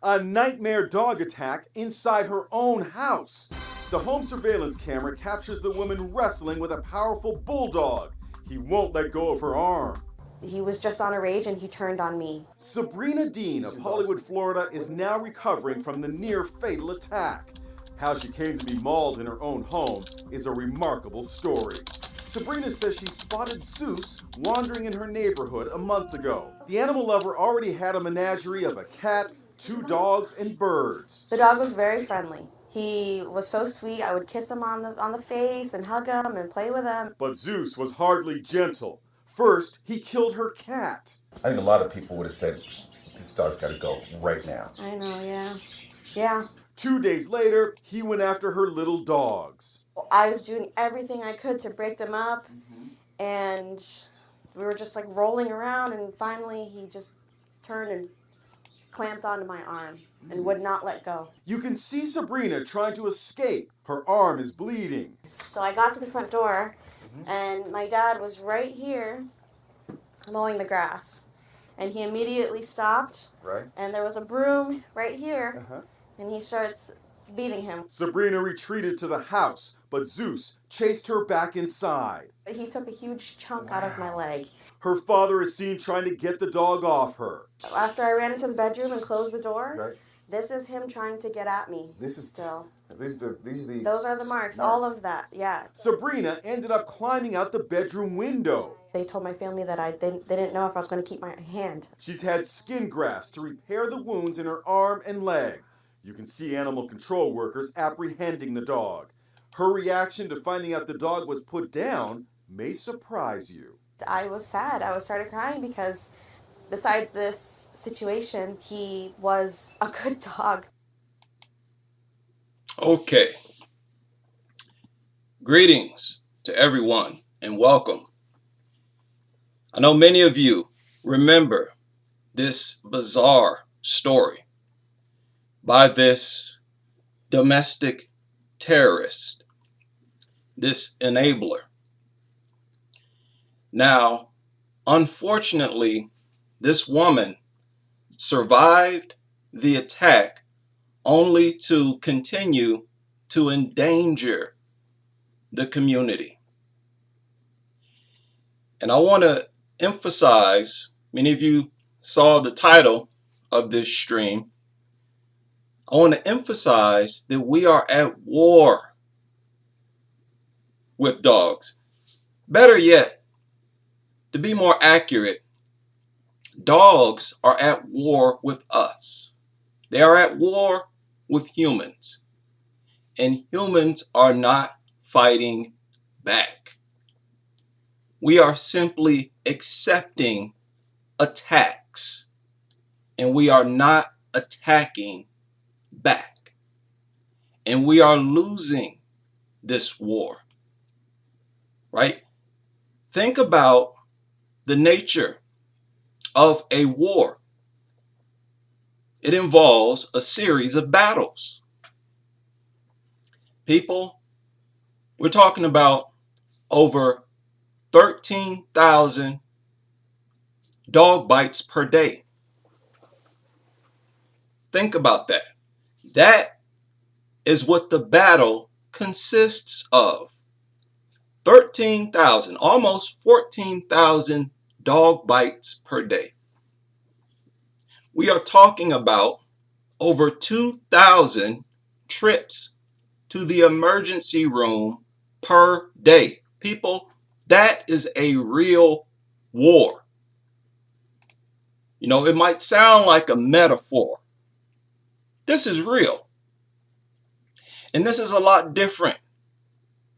A nightmare dog attack inside her own house. The home surveillance camera captures the woman wrestling with a powerful bulldog. He won't let go of her arm. He was just on a rage and he turned on me. Sabrina Dean of Hollywood, Florida is now recovering from the near fatal attack. How she came to be mauled in her own home is a remarkable story. Sabrina says she spotted Zeus wandering in her neighborhood a month ago. The animal lover already had a menagerie of a cat, 2 dogs, and birds. The dog was very friendly. He was so sweet. I would kiss him on the face and hug him and play with him. But Zeus was hardly gentle. First, he killed her cat. I think a lot of people would have said, this dog's got to go right now. I know, yeah. Yeah. 2 days later, he went after her little dogs. I was doing everything I could to break them up, and we were just like rolling around, and finally he just turned and clamped onto my arm and would not let go. You can see Sabrina trying to escape. Her arm is bleeding. So I got to the front door, and my dad was right here mowing the grass. And he immediately stopped. Right. And there was a broom right here. And he starts beating him. Sabrina retreated to the house, but Zeus chased her back inside. He took a huge chunk out of my leg. Her father is seen trying to get the dog off her. After I ran into the bedroom and closed the door, Right. this is him trying to get at me. This is still. Those are the marks. All of that, yeah. Sabrina ended up climbing out the bedroom window. They told my family that they didn't know if I was going to keep my hand. She's had skin grafts to repair the wounds in her arm and leg. You can see animal control workers apprehending the dog. Her reaction to finding out the dog was put down may surprise you. I was sad. I started crying because besides this situation, he was a good dog. Okay. Greetings to everyone and welcome. I know many of you remember this bizarre story by this domestic terrorist, this enabler. Now, unfortunately, this woman survived the attack only to continue to endanger the community. And I want to emphasize, many of you saw the title of this stream. I want to emphasize that we are at war with dogs. Better yet, to be more accurate, dogs are at war with us. They are at war with humans, and humans are not fighting back. We are simply accepting attacks, and we are not attacking back. And we are losing this war, right? Think about the nature of a war. It involves a series of battles. People, we're talking about over 13,000 dog bites per day. Think about that. That is what the battle consists of. 13,000, almost 14,000 dog bites per day. We are talking about over 2,000 trips to the emergency room per day. People, that is a real war. You know, it might sound like a metaphor. This is real. And this is a lot different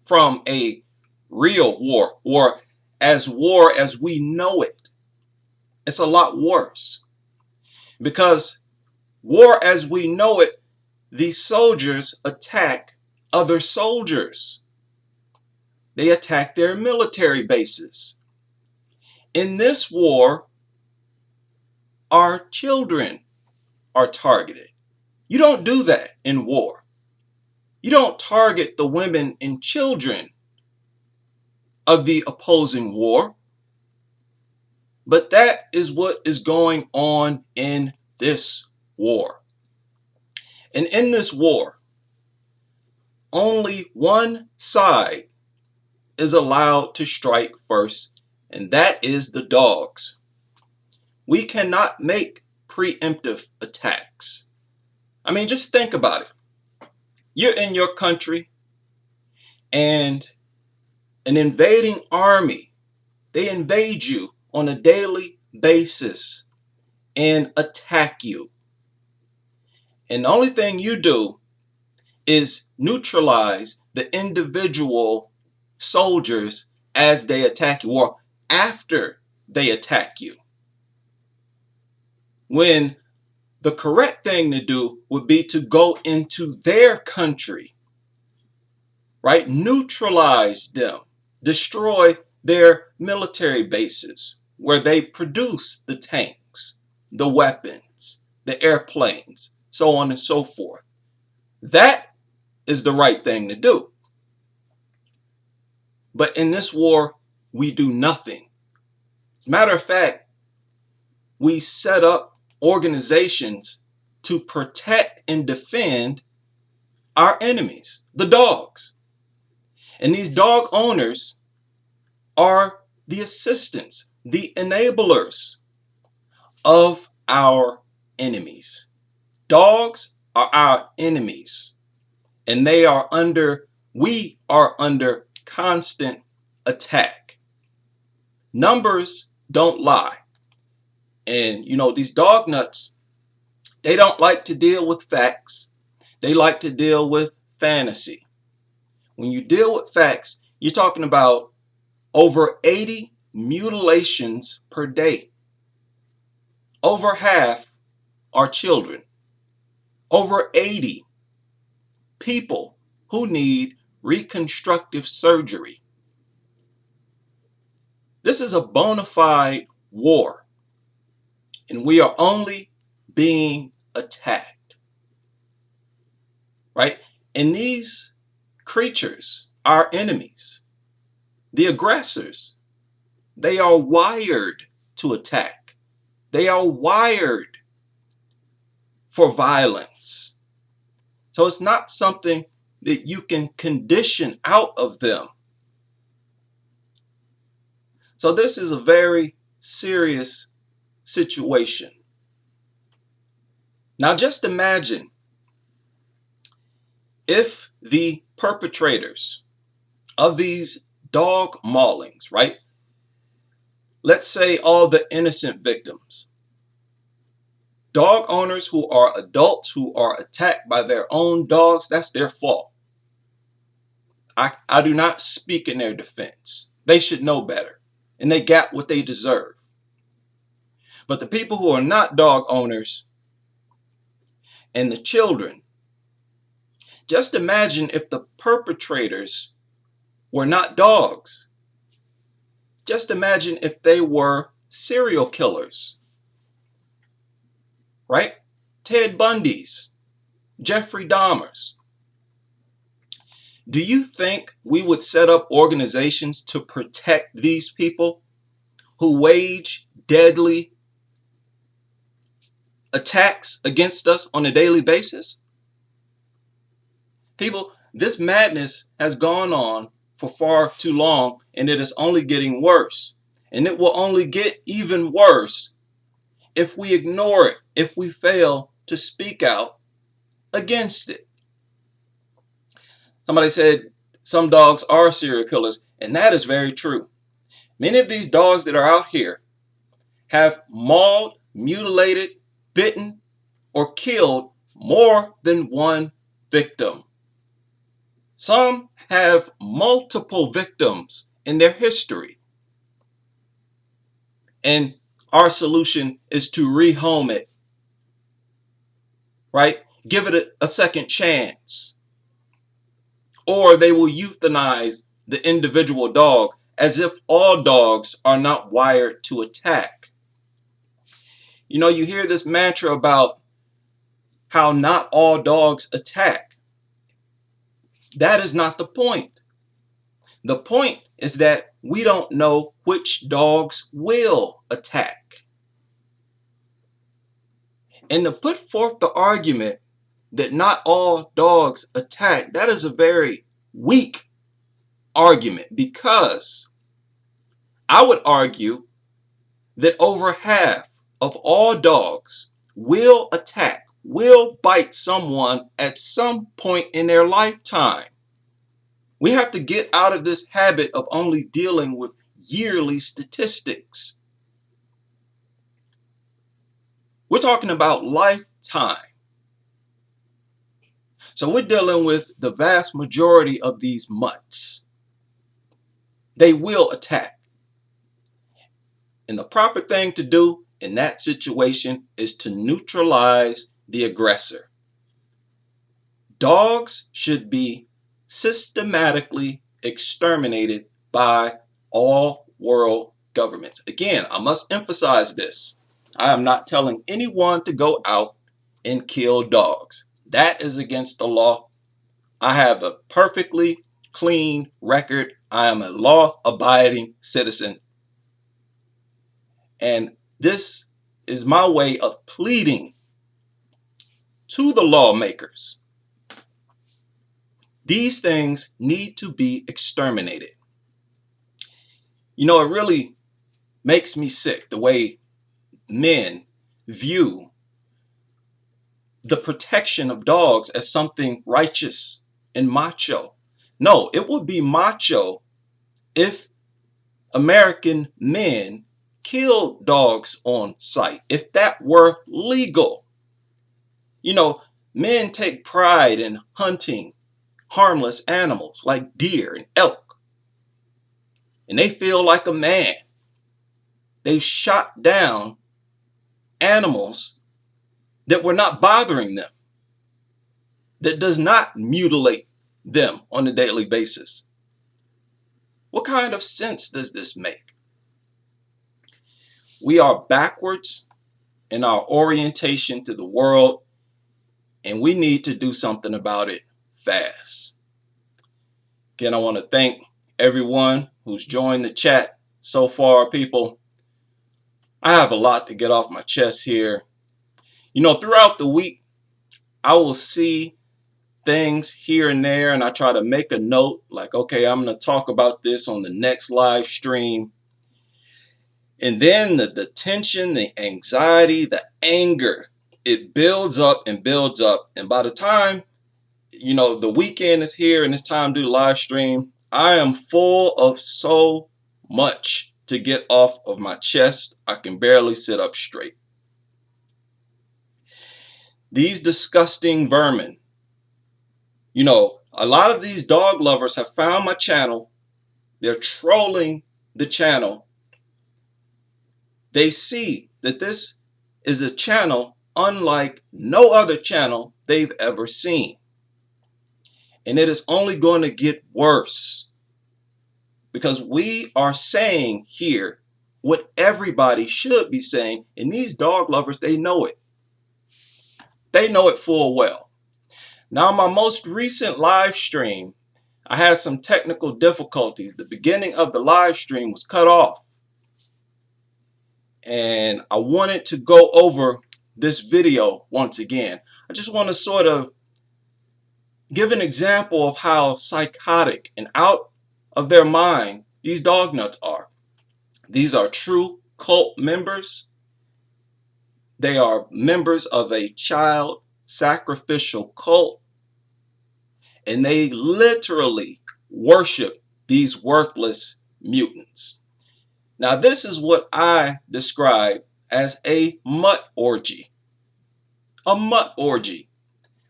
from a real war, or war as we know it. It's a lot worse. Because war as we know it, these soldiers attack other soldiers. They attack their military bases. In this war, our children are targeted. You don't do that in war. You don't target the women and children of the opposing war. But that is what is going on in this war. And in this war, only one side is allowed to strike first, and that is the dogs. We cannot make preemptive attacks. I mean, just think about it. You're in your country and an invading army, they invade you on a daily basis and attack you. And the only thing you do is neutralize the individual soldiers as they attack you or after they attack you. When the correct thing to do would be to go into their country, right? Neutralize them, destroy their military bases where they produce the tanks, the weapons, the airplanes, so on and so forth. That is the right thing to do. But in this war, we do nothing. As a matter of fact, we set up organizations to protect and defend our enemies, the dogs. And these dog owners are the assistants, the enablers of our enemies. Dogs are our enemies, and we are under constant attack. Numbers don't lie. And these dog nuts, they don't like to deal with facts. They like to deal with fantasy. When you deal with facts, you're talking about over 80 mutilations per day. Over half are children. Over 80 people who need reconstructive surgery. This is a bona fide war, and we are only being attacked, right? And these creatures, our enemies, the aggressors, they are wired to attack. They are wired for violence. So it's not something that you can condition out of them. So this is a very serious situation. Now just imagine if the perpetrators of these dog maulings, right? Let's say all the innocent victims, dog owners who are adults who are attacked by their own dogs, that's their fault. I do not speak in their defense. They should know better, and they got what they deserve. But the people who are not dog owners and the children, just imagine if the perpetrators were not dogs. Just imagine if they were serial killers, right? Ted Bundy's, Jeffrey Dahmer's. Do you think we would set up organizations to protect these people who wage deadly attacks against us on a daily basis? People, this madness has gone on for far too long, and it is only getting worse. And it will only get even worse if we ignore it, if we fail to speak out against it. Somebody said some dogs are serial killers, and that is very true. Many of these dogs that are out here have mauled, mutilated, bitten, or killed more than one victim. Some have multiple victims in their history. And our solution is to rehome it, right? Give it a second chance. Or they will euthanize the individual dog as if all dogs are not wired to attack. You hear this mantra about how not all dogs attack. That is not the point. The point is that we don't know which dogs will attack. And to put forth the argument that not all dogs attack, that is a very weak argument, because I would argue that over half of all dogs will attack, will bite someone at some point in their lifetime. We have to get out of this habit of only dealing with yearly statistics. We're talking about lifetime. So we're dealing with the vast majority of these mutts. They will attack. And the proper thing to do in that situation is to neutralize the aggressor. Dogs should be systematically exterminated by all world governments. Again, I must emphasize this. I am not telling anyone to go out and kill dogs. That is against the law. I have a perfectly clean record. I am a law-abiding citizen. And this is my way of pleading to the lawmakers. These things need to be exterminated. You know, it really makes me sick the way men view the protection of dogs as something righteous and macho. No, it would be macho if American men killed dogs on sight, if that were legal. You know, men take pride in hunting harmless animals like deer and elk, and they feel like a man. They've shot down animals that were not bothering them, that does not mutilate them on a daily basis. What kind of sense does this make? We are backwards in our orientation to the world, and we need to do something about it fast. Again, I want to thank everyone who's joined the chat so far, people. I have a lot to get off my chest here. You know, throughout the week, I will see things here and there, and I try to make a note like, okay, I'm going to talk about this on the next live stream. And then the tension, the anxiety, the anger, it builds up and builds up. And by the time, you know, the weekend is here and it's time to do the live stream, I am full of so much to get off of my chest. I can barely sit up straight. These disgusting vermin. You know, a lot of these dog lovers have found my channel. They're trolling the channel. They see that this is a channel unlike no other channel they've ever seen. And it is only going to get worse, because we are saying here what everybody should be saying. And these dog lovers, they know it. They know it full well. Now, my most recent live stream, I had some technical difficulties. The beginning of the live stream was cut off. And I wanted to go over this video once again. I just want to sort of give an example of how psychotic and out of their mind these dog nuts are. These are true cult members. They are members of a child sacrificial cult. And they literally worship these worthless mutants. Now, this is what I describe as a mutt orgy. A mutt orgy.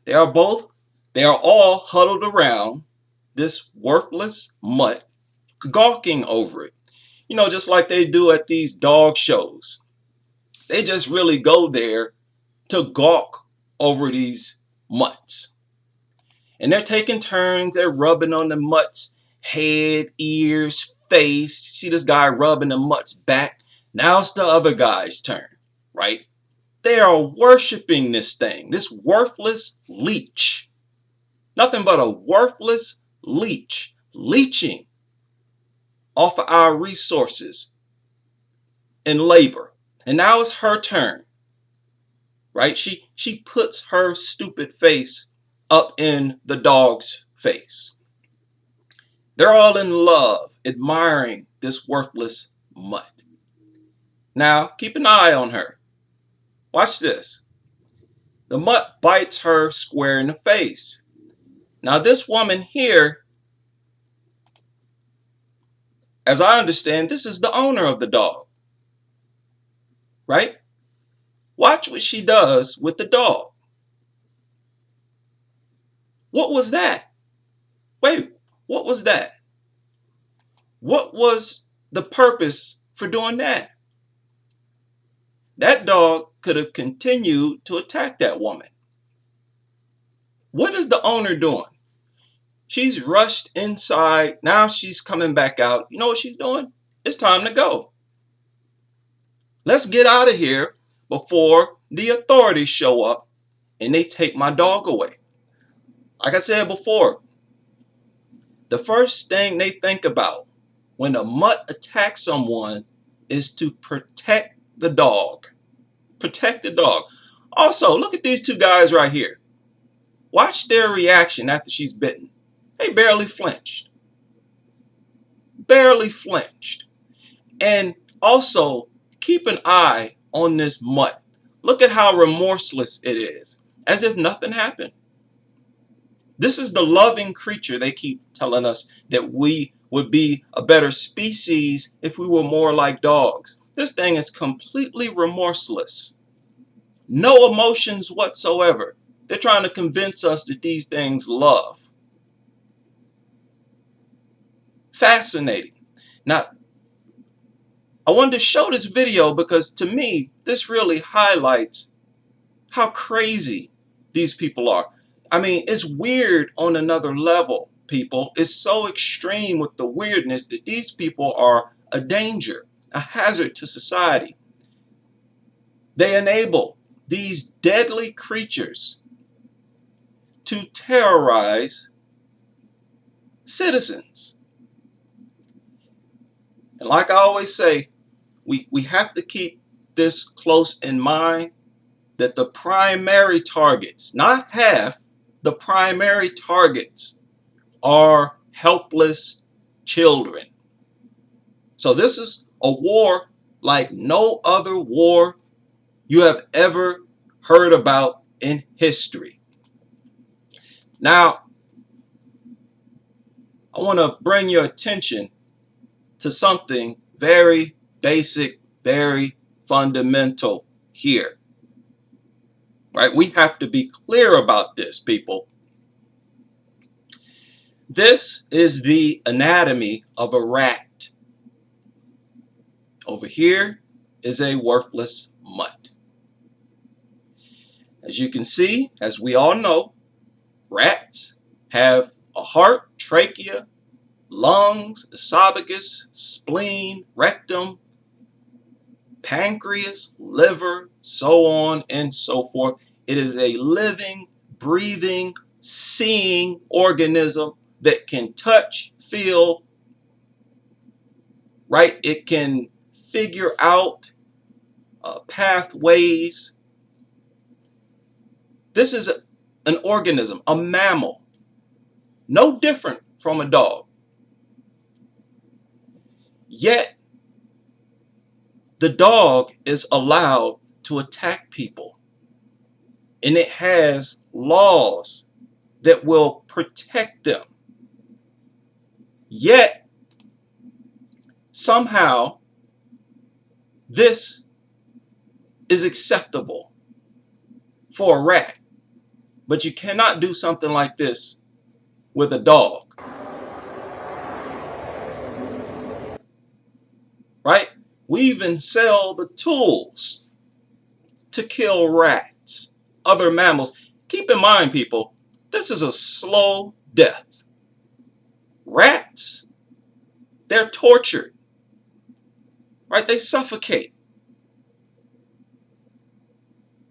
They are all huddled around this worthless mutt, gawking over it. You know, just like they do at these dog shows. They just really go there to gawk over these mutts. And they're taking turns. They're rubbing on the mutt's head, ears, face. See this guy rubbing the mutt's back. Now it's the other guy's turn, right? They are worshiping this thing, this worthless leech. Nothing but a worthless leech, leeching off of our resources and labor. And now it's her turn. right? She puts her stupid face up in the dog's face. They're all in love, admiring this worthless mutt. Now, keep an eye on her. Watch this. The mutt bites her square in the face. Now, this woman here, as I understand, this is the owner of the dog, right? Watch what she does with the dog. What was that? Wait, what was that? What was the purpose for doing that? That dog could have continued to attack that woman. What is the owner doing? She's rushed inside. Now she's coming back out. You know what she's doing? It's time to go. Let's get out of here before the authorities show up and they take my dog away. Like I said before, the first thing they think about when a mutt attacks someone is to protect the dog. Protect the dog. Also, look at these two guys right here. Watch their reaction after she's bitten. They barely flinched. Barely flinched. And also, keep an eye on this mutt. Look at how remorseless it is, as if nothing happened. This is the loving creature they keep telling us that we would be a better species if we were more like dogs. This thing is completely remorseless. No emotions whatsoever. They're trying to convince us that these things love. Fascinating. Now, I wanted to show this video because to me, this really highlights how crazy these people are. I mean, it's weird on another level, people. It's so extreme with the weirdness that these people are a danger, a hazard to society. They enable these deadly creatures to terrorize citizens. And like I always say, we have to keep this close in mind, that the primary targets, not half, the primary targets are helpless children. So this is a war like no other war you have ever heard about in history. Now, I want to bring your attention to something very basic, very fundamental here. Right? We have to be clear about this, people. This is the anatomy of a rat. Over here is a worthless mutt. As you can see, as we all know, rats have a heart, trachea, lungs, esophagus, spleen, rectum, pancreas, liver, so on and so forth. It is a living, breathing, seeing organism that can touch, feel, right? It can figure out pathways. This is an organism, a mammal, no different from a dog. Yet, the dog is allowed to attack people. And it has laws that will protect them. Yet, somehow, this is acceptable for a rat. But you cannot do something like this with a dog. Right? We even sell the tools to kill rats, other mammals. Keep in mind, people, this is a slow death. Rats, they're tortured. Right? They suffocate.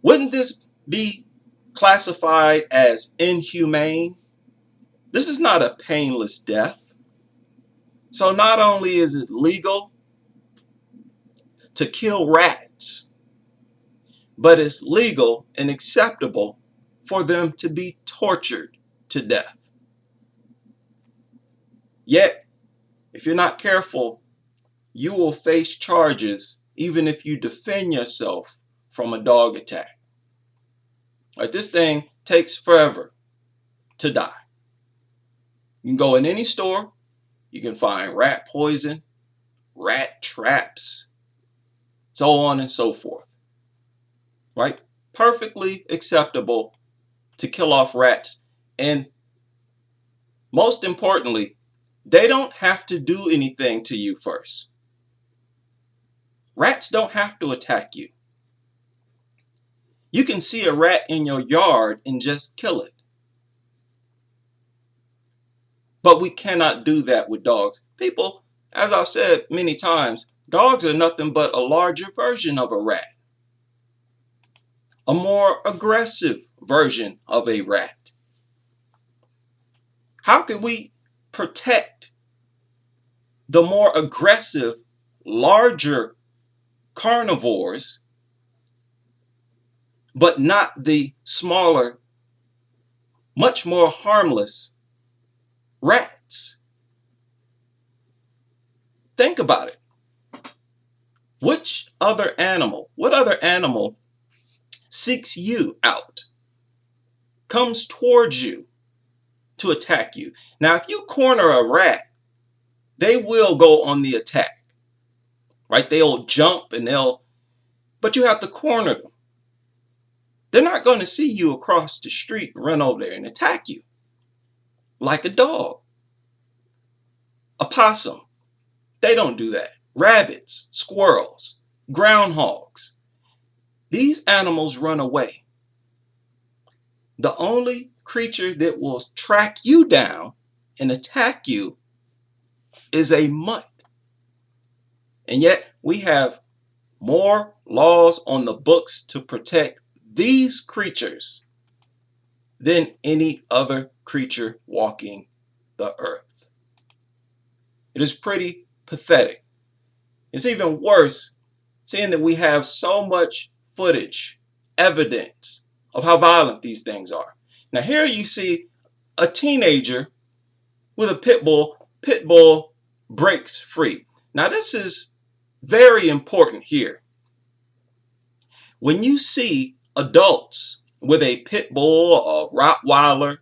Wouldn't this be classified as inhumane? This is not a painless death. So not only is it legal to kill rats, but it's legal and acceptable for them to be tortured to death. Yet, if you're not careful, you will face charges even if you defend yourself from a dog attack. Like, this thing takes forever to die. You can go in any store, you can find rat poison, rat traps, so on and so forth. Right? Perfectly acceptable to kill off rats. And most importantly, they don't have to do anything to you first. Rats don't have to attack you. You can see a rat in your yard and just kill it. But we cannot do that with dogs. People, as I've said many times, dogs are nothing but a larger version of a rat. A more aggressive version of a rat. How can we protect the more aggressive, larger carnivores, but not the smaller, much more harmless rats? Think about it. What other animal seeks you out, comes towards you to attack you? Now, if you corner a rat, they will go on the attack, right? They'll jump but you have to corner them. They're not going to see you across the street and run over there and attack you like a dog. A possum, they don't do that. Rabbits, squirrels, groundhogs, these animals run away. The only creature that will track you down and attack you is a mutt. And yet we have more laws on the books to protect these creatures than any other creature walking the earth. It is pretty pathetic. It's even worse seeing that we have so much footage, evidence of how violent these things are. Now here you see a teenager with a pit bull. Pit bull breaks free. Now this is very important here. When you see adults with a pit bull, a Rottweiler,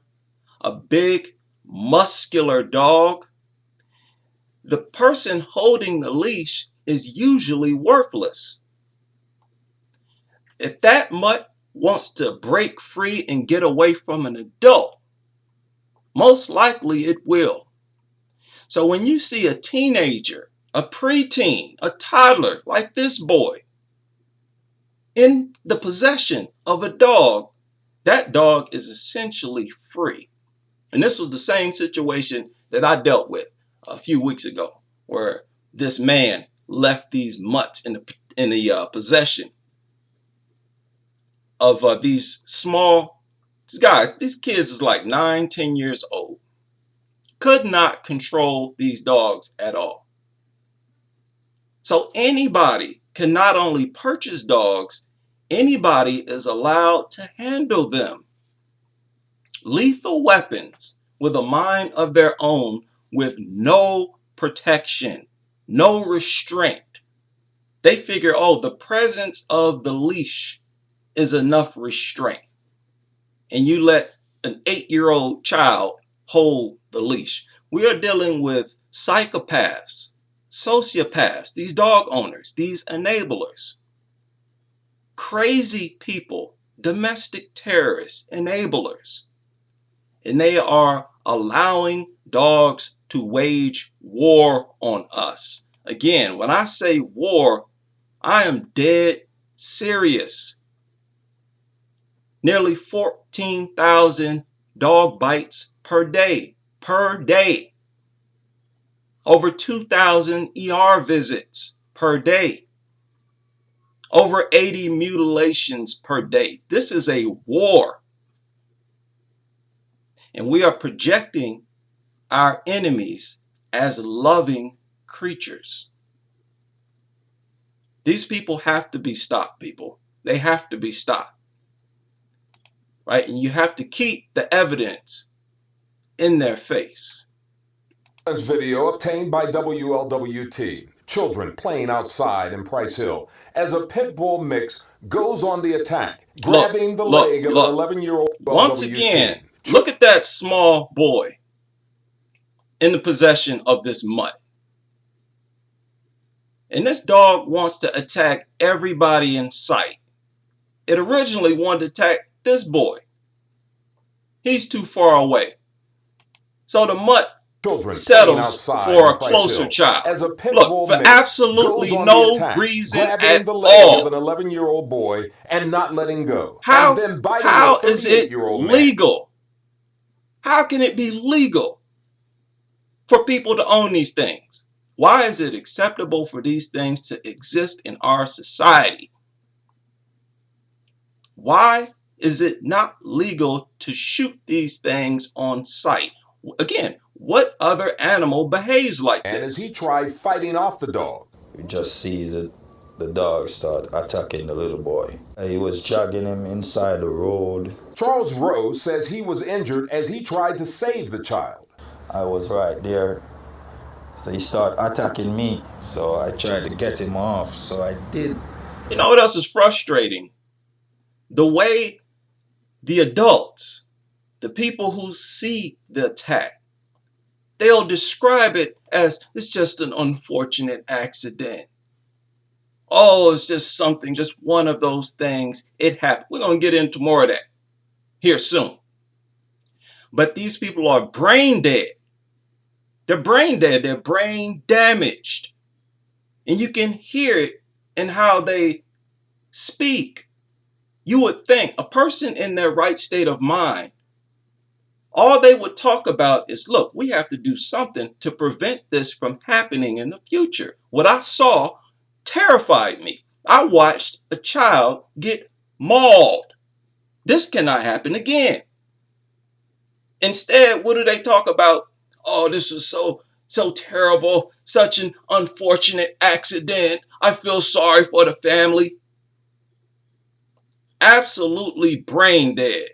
a big muscular dog, the person holding the leash is usually worthless. If that mutt wants to break free and get away from an adult, most likely it will. So when you see a teenager, a preteen, a toddler like this boy in the possession of a dog, that dog is essentially free. And this was the same situation that I dealt with a few weeks ago, where this man left these mutts in the possession of these small guys. These kids was like 9, 10 years old. Could not control these dogs at all. So anybody can not only purchase dogs, anybody is allowed to handle them. Lethal weapons with a mind of their own, with no protection, no restraint. They figure, oh, the presence of the leash is enough restraint. And you let an 8-year-old child hold the leash. We are dealing with psychopaths, sociopaths, these dog owners, these enablers, crazy people, domestic terrorists, enablers. And they are allowing dogs to wage war on us. Again, when I say war, I am dead serious. Nearly 14,000 dog bites per day. Over 2,000 ER visits per day. Over 80 mutilations per day. This is a war. And we are projecting our enemies as loving creatures. These people have to be stopped, people. they have to be stopped, right? And you have to keep the evidence in their face. Video obtained by WLWT. Children playing outside in Price Hill as a pit bull mix goes on the attack, grabbing the leg of an 11-year-old. Once again, look at that small boy in the possession of this mutt. And this dog wants to attack everybody in sight. It originally wanted to attack this boy. He's too far away. So the mutt settles for a closer child. Look, for absolutely no reason at all. An 11-year-old boy and not letting go. How is it legal? How can it be legal for people to own these things? Why is it acceptable for these things to exist in our society? Why is it not legal to shoot these things on sight? Again, what other animal behaves like this? And as he tried fighting off the dog, you just see the dog start attacking the little boy. He was jogging him inside the road. Charles Rose says he was injured as he tried to save the child. I was right there. So he started attacking me. So I tried to get him off. So I did. You know what else is frustrating? The way the adults, the people who see the attack, they'll describe it as it's just an unfortunate accident. Oh, it's just something, just one of those things. It happened. We're going to get into more of that here soon. But these people are brain dead. They're brain dead. They're brain damaged. And you can hear it in how they speak. You would think a person in their right state of mind, all they would talk about is, look, we have to do something to prevent this from happening in the future. What I saw terrified me. I watched a child get mauled. This cannot happen again. Instead, what do they talk about? Oh, this was so terrible, such an unfortunate accident. I feel sorry for the family. Absolutely brain dead.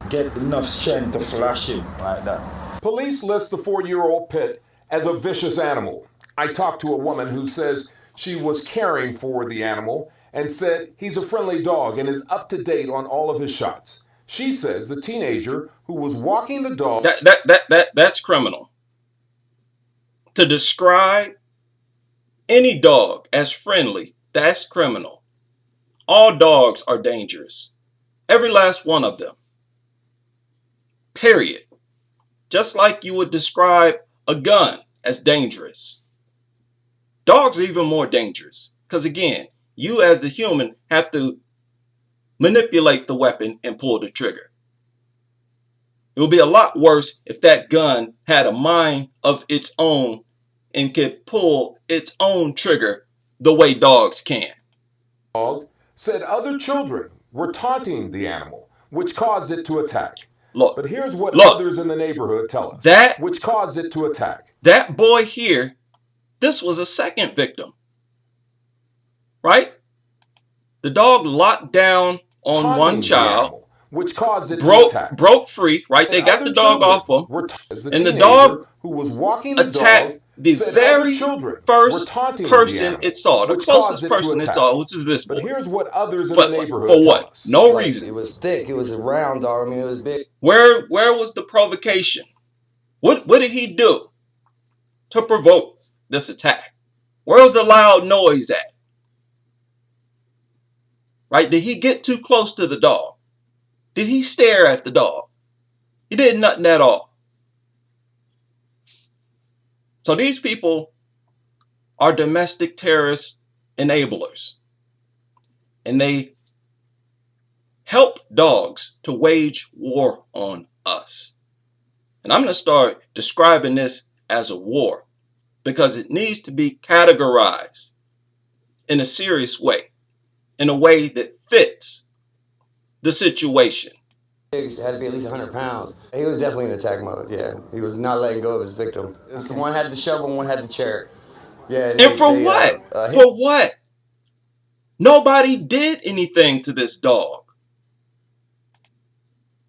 Get enough strength to flash him like that. Police list the 4-year-old pit as a vicious animal. I talked to a woman who says she was caring for the animal and said he's a friendly dog and is up to date on all of his shots. She says the teenager who was walking the dog... That's criminal. To describe any dog as friendly, that's criminal. All dogs are dangerous. Every last one of them. Period. Just like you would describe a gun as dangerous. Dogs are even more dangerous. Because again, you as the human have to manipulate the weapon and pull the trigger. It would be a lot worse if that gun had a mind of its own and could pull its own trigger the way dogs can. Dog said other children were taunting the animal, which caused it to attack. But here's what others in the neighborhood tell us, which caused it to attack. That boy here, this was a second victim, right? The dog locked down on one child, which caused it to attack. Broke free, right? They got the dog off him, and the dog who was walking attacked the very first person it saw, the closest person it saw, which is this boy. But here's what others in the neighborhood for what? No reason. It was thick. It was a round dog. I mean, it was big. Where was the provocation? What did he do to provoke this attack? Where was the loud noise at? Right? Did he get too close to the dog? Did he stare at the dog? He did nothing at all. So these people are domestic terrorist enablers. And they help dogs to wage war on us. And I'm going to start describing this as a war because it needs to be categorized in a serious way, in a way that fits the situation. He had to be at least 100 pounds. He was definitely in attack mode, yeah. He was not letting go of his victim. So one had the shovel and one had the chair. Yeah. And for what? For what? Nobody did anything to this dog.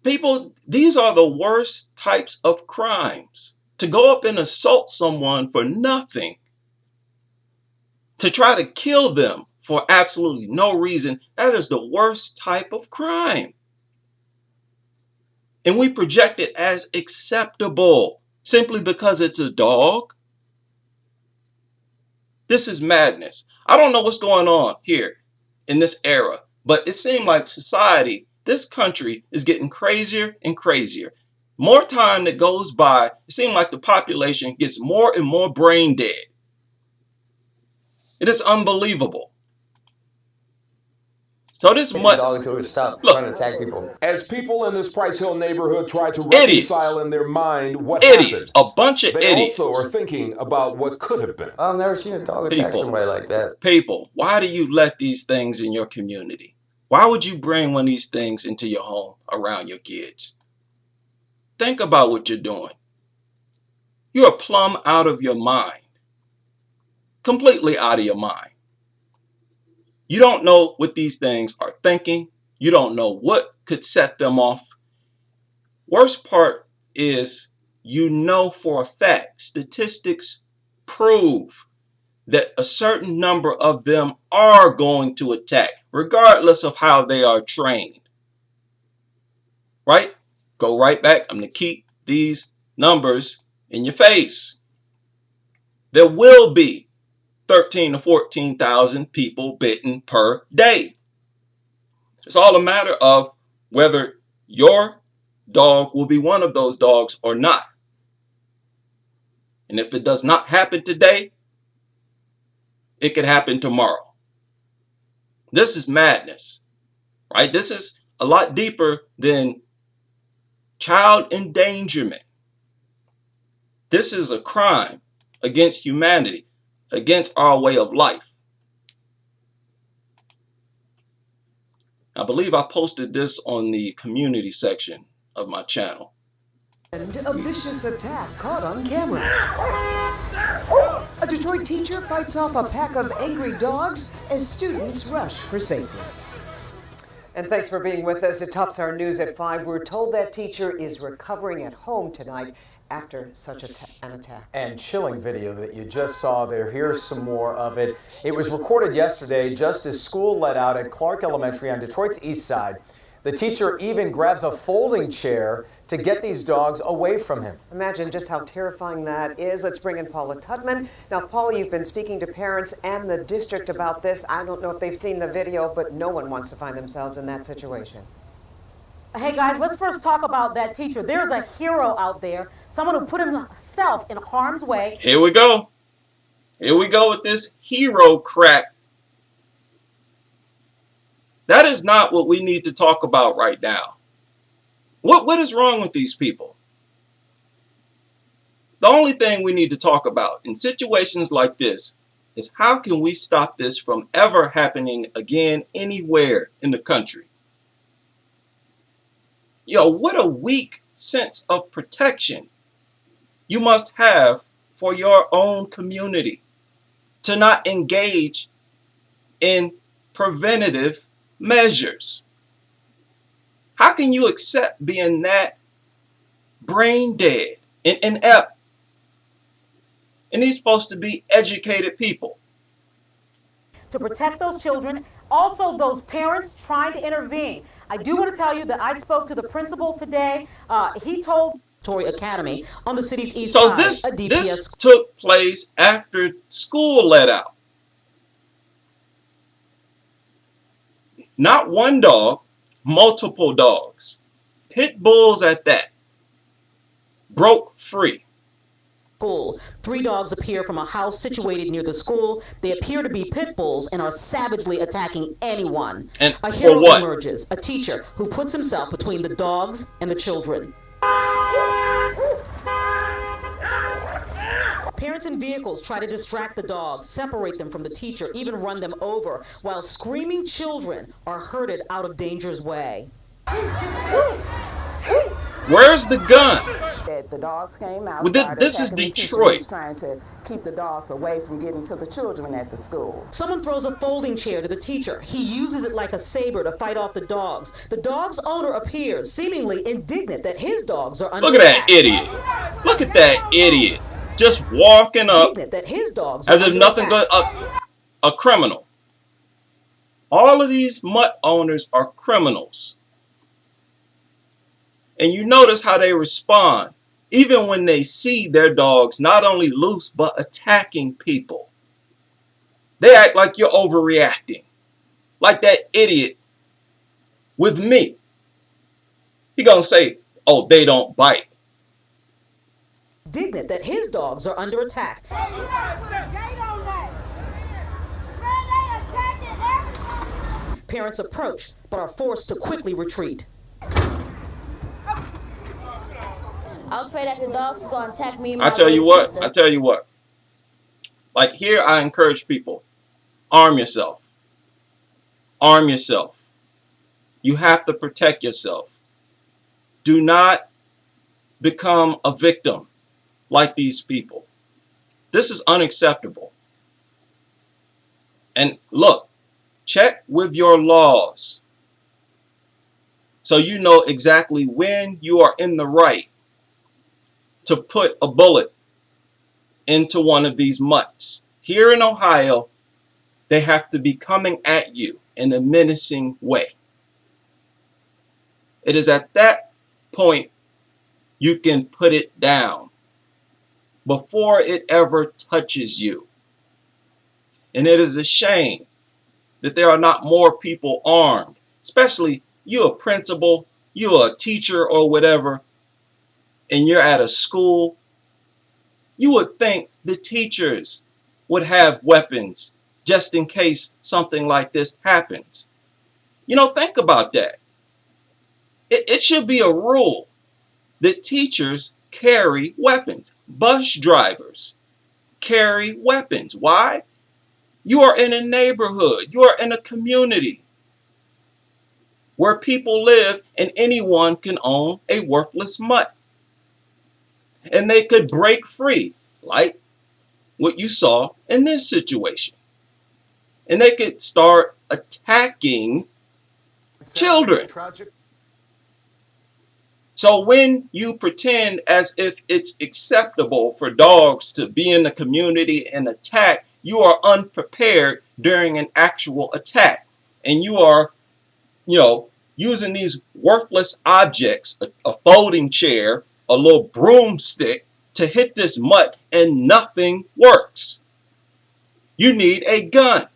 People, these are the worst types of crimes. To go up and assault someone for nothing, to try to kill them for absolutely no reason, that is the worst type of crime. And we project it as acceptable simply because it's a dog. This is madness. I don't know what's going on here in this era, but it seems like society, this country, is getting crazier and crazier. More time that goes by, it seems like the population gets more and more brain dead. It is unbelievable. So this Take the dog until it stopped trying to attack people. As people in this Price Hill neighborhood try to Idiots. reconcile in their mind what Idiots. happened, A bunch of they idiots. also are thinking about what could have been. I've never seen a dog attack somebody like that. People, why do you let these things in your community? Why would you bring one of these things into your home around your kids? Think about what you're doing. You're plumb out of your mind. Completely out of your mind. You don't know what these things are thinking. You don't know what could set them off. Worst part is, you know for a fact, statistics prove that a certain number of them are going to attack, regardless of how they are trained. Right? Go right back. I'm going to keep these numbers in your face. There will be 13,000 to 14,000 people bitten per day. It's all a matter of whether your dog will be one of those dogs or not. And if it does not happen today, it could happen tomorrow. This is madness, right? This is a lot deeper than child endangerment. This is a crime against humanity, against our way of life. I believe I posted this on the community section of my channel. And a vicious attack caught on camera. A Detroit teacher fights off a pack of angry dogs as students rush for safety. And thanks for being with us. It tops our news at 5. We're told that teacher is recovering at home tonight after such an attack. And chilling video that you just saw there. Here's some more of it. It was recorded yesterday just as school let out at Clark Elementary on Detroit's east side. The teacher even grabs a folding chair to get these dogs away from him. Imagine just how terrifying that is. Let's bring in Paula Tutman. Now, Paula, you've been speaking to parents and the district about this. I don't know if they've seen the video, but no one wants to find themselves in that situation. Hey guys, let's first talk about that teacher. There's a hero out there, someone who put himself in harm's way. Here we go. Here we go with this hero crap. That is not what we need to talk about right now. What is wrong with these people? The only thing we need to talk about in situations like this is how can we stop this from ever happening again anywhere in the country? Yo, what a weak sense of protection you must have for your own community to not engage in preventative measures. How can you accept being that brain dead and inept? And these supposed to be educated people. To protect those children, also those parents trying to intervene. I do want to tell you that I spoke to the principal today. He told Tory Academy on the city's east side. So this took place after school let out. Not one dog, multiple dogs. Pit bulls at that. Broke free. School. 3 dogs appear from a house situated near the school. They appear to be pit bulls and are savagely attacking anyone. And a hero for what? emerges, a teacher who puts himself between the dogs and the children. Parents in vehicles try to distract the dogs, separate them from the teacher, even run them over, while screaming children are herded out of danger's way. Where's the gun? That the dogs came out, Well, started this is attacking the teacher who was Detroit. trying to keep the dogs away from getting to the children at the school. Someone throws a folding chair to the teacher. He uses it like a saber to fight off the dogs. The dog's owner appears, seemingly indignant that his dogs are under Look at attack. that idiot. Look at that idiot. Just walking up Indignant that his dogs as are if under nothing attack. goes. A criminal. All of these mutt owners are criminals. And you notice how they respond, even when they see their dogs not only loose, but attacking people. They act like you're overreacting. Like that idiot with me. He gonna say, oh, they don't bite. Indignant that his dogs are under attack. Parents approach, but are forced to quickly retreat. I was afraid that the dogs was going to attack me and my I tell you what. Like here, I encourage people, arm yourself. Arm yourself. You have to protect yourself. Do not become a victim like these people. This is unacceptable. And look, check with your laws so you know exactly when you are in the right to put a bullet into one of these mutts. Here in Ohio, they have to be coming at you in a menacing way. It is at that point you can put it down before it ever touches you. And it is a shame that there are not more people armed, especially you a principal, you a teacher or whatever, and you're at a school. You would think the teachers would have weapons just in case something like this happens. You know, think about that. It should be a rule that teachers carry weapons. Bus drivers carry weapons. Why? You are in a neighborhood. You are in a community where people live and anyone can own a worthless mutt. And they could break free, like what you saw in this situation. And they could start attacking children. So when you pretend as if it's acceptable for dogs to be in the community and attack, you are unprepared during an actual attack. And you are, using these worthless objects, a folding chair, a little broomstick, to hit this mutt, and nothing works. You need a gun.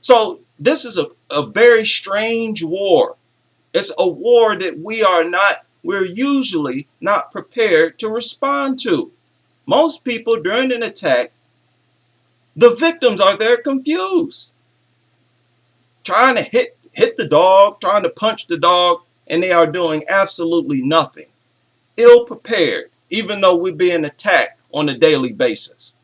So this is a very strange war. It's a war that we're usually not prepared to respond to. Most people during an attack, the victims are there confused. Trying to hit the dog, trying to punch the dog, and they are doing absolutely nothing. Ill prepared, even though we're being attacked on a daily basis.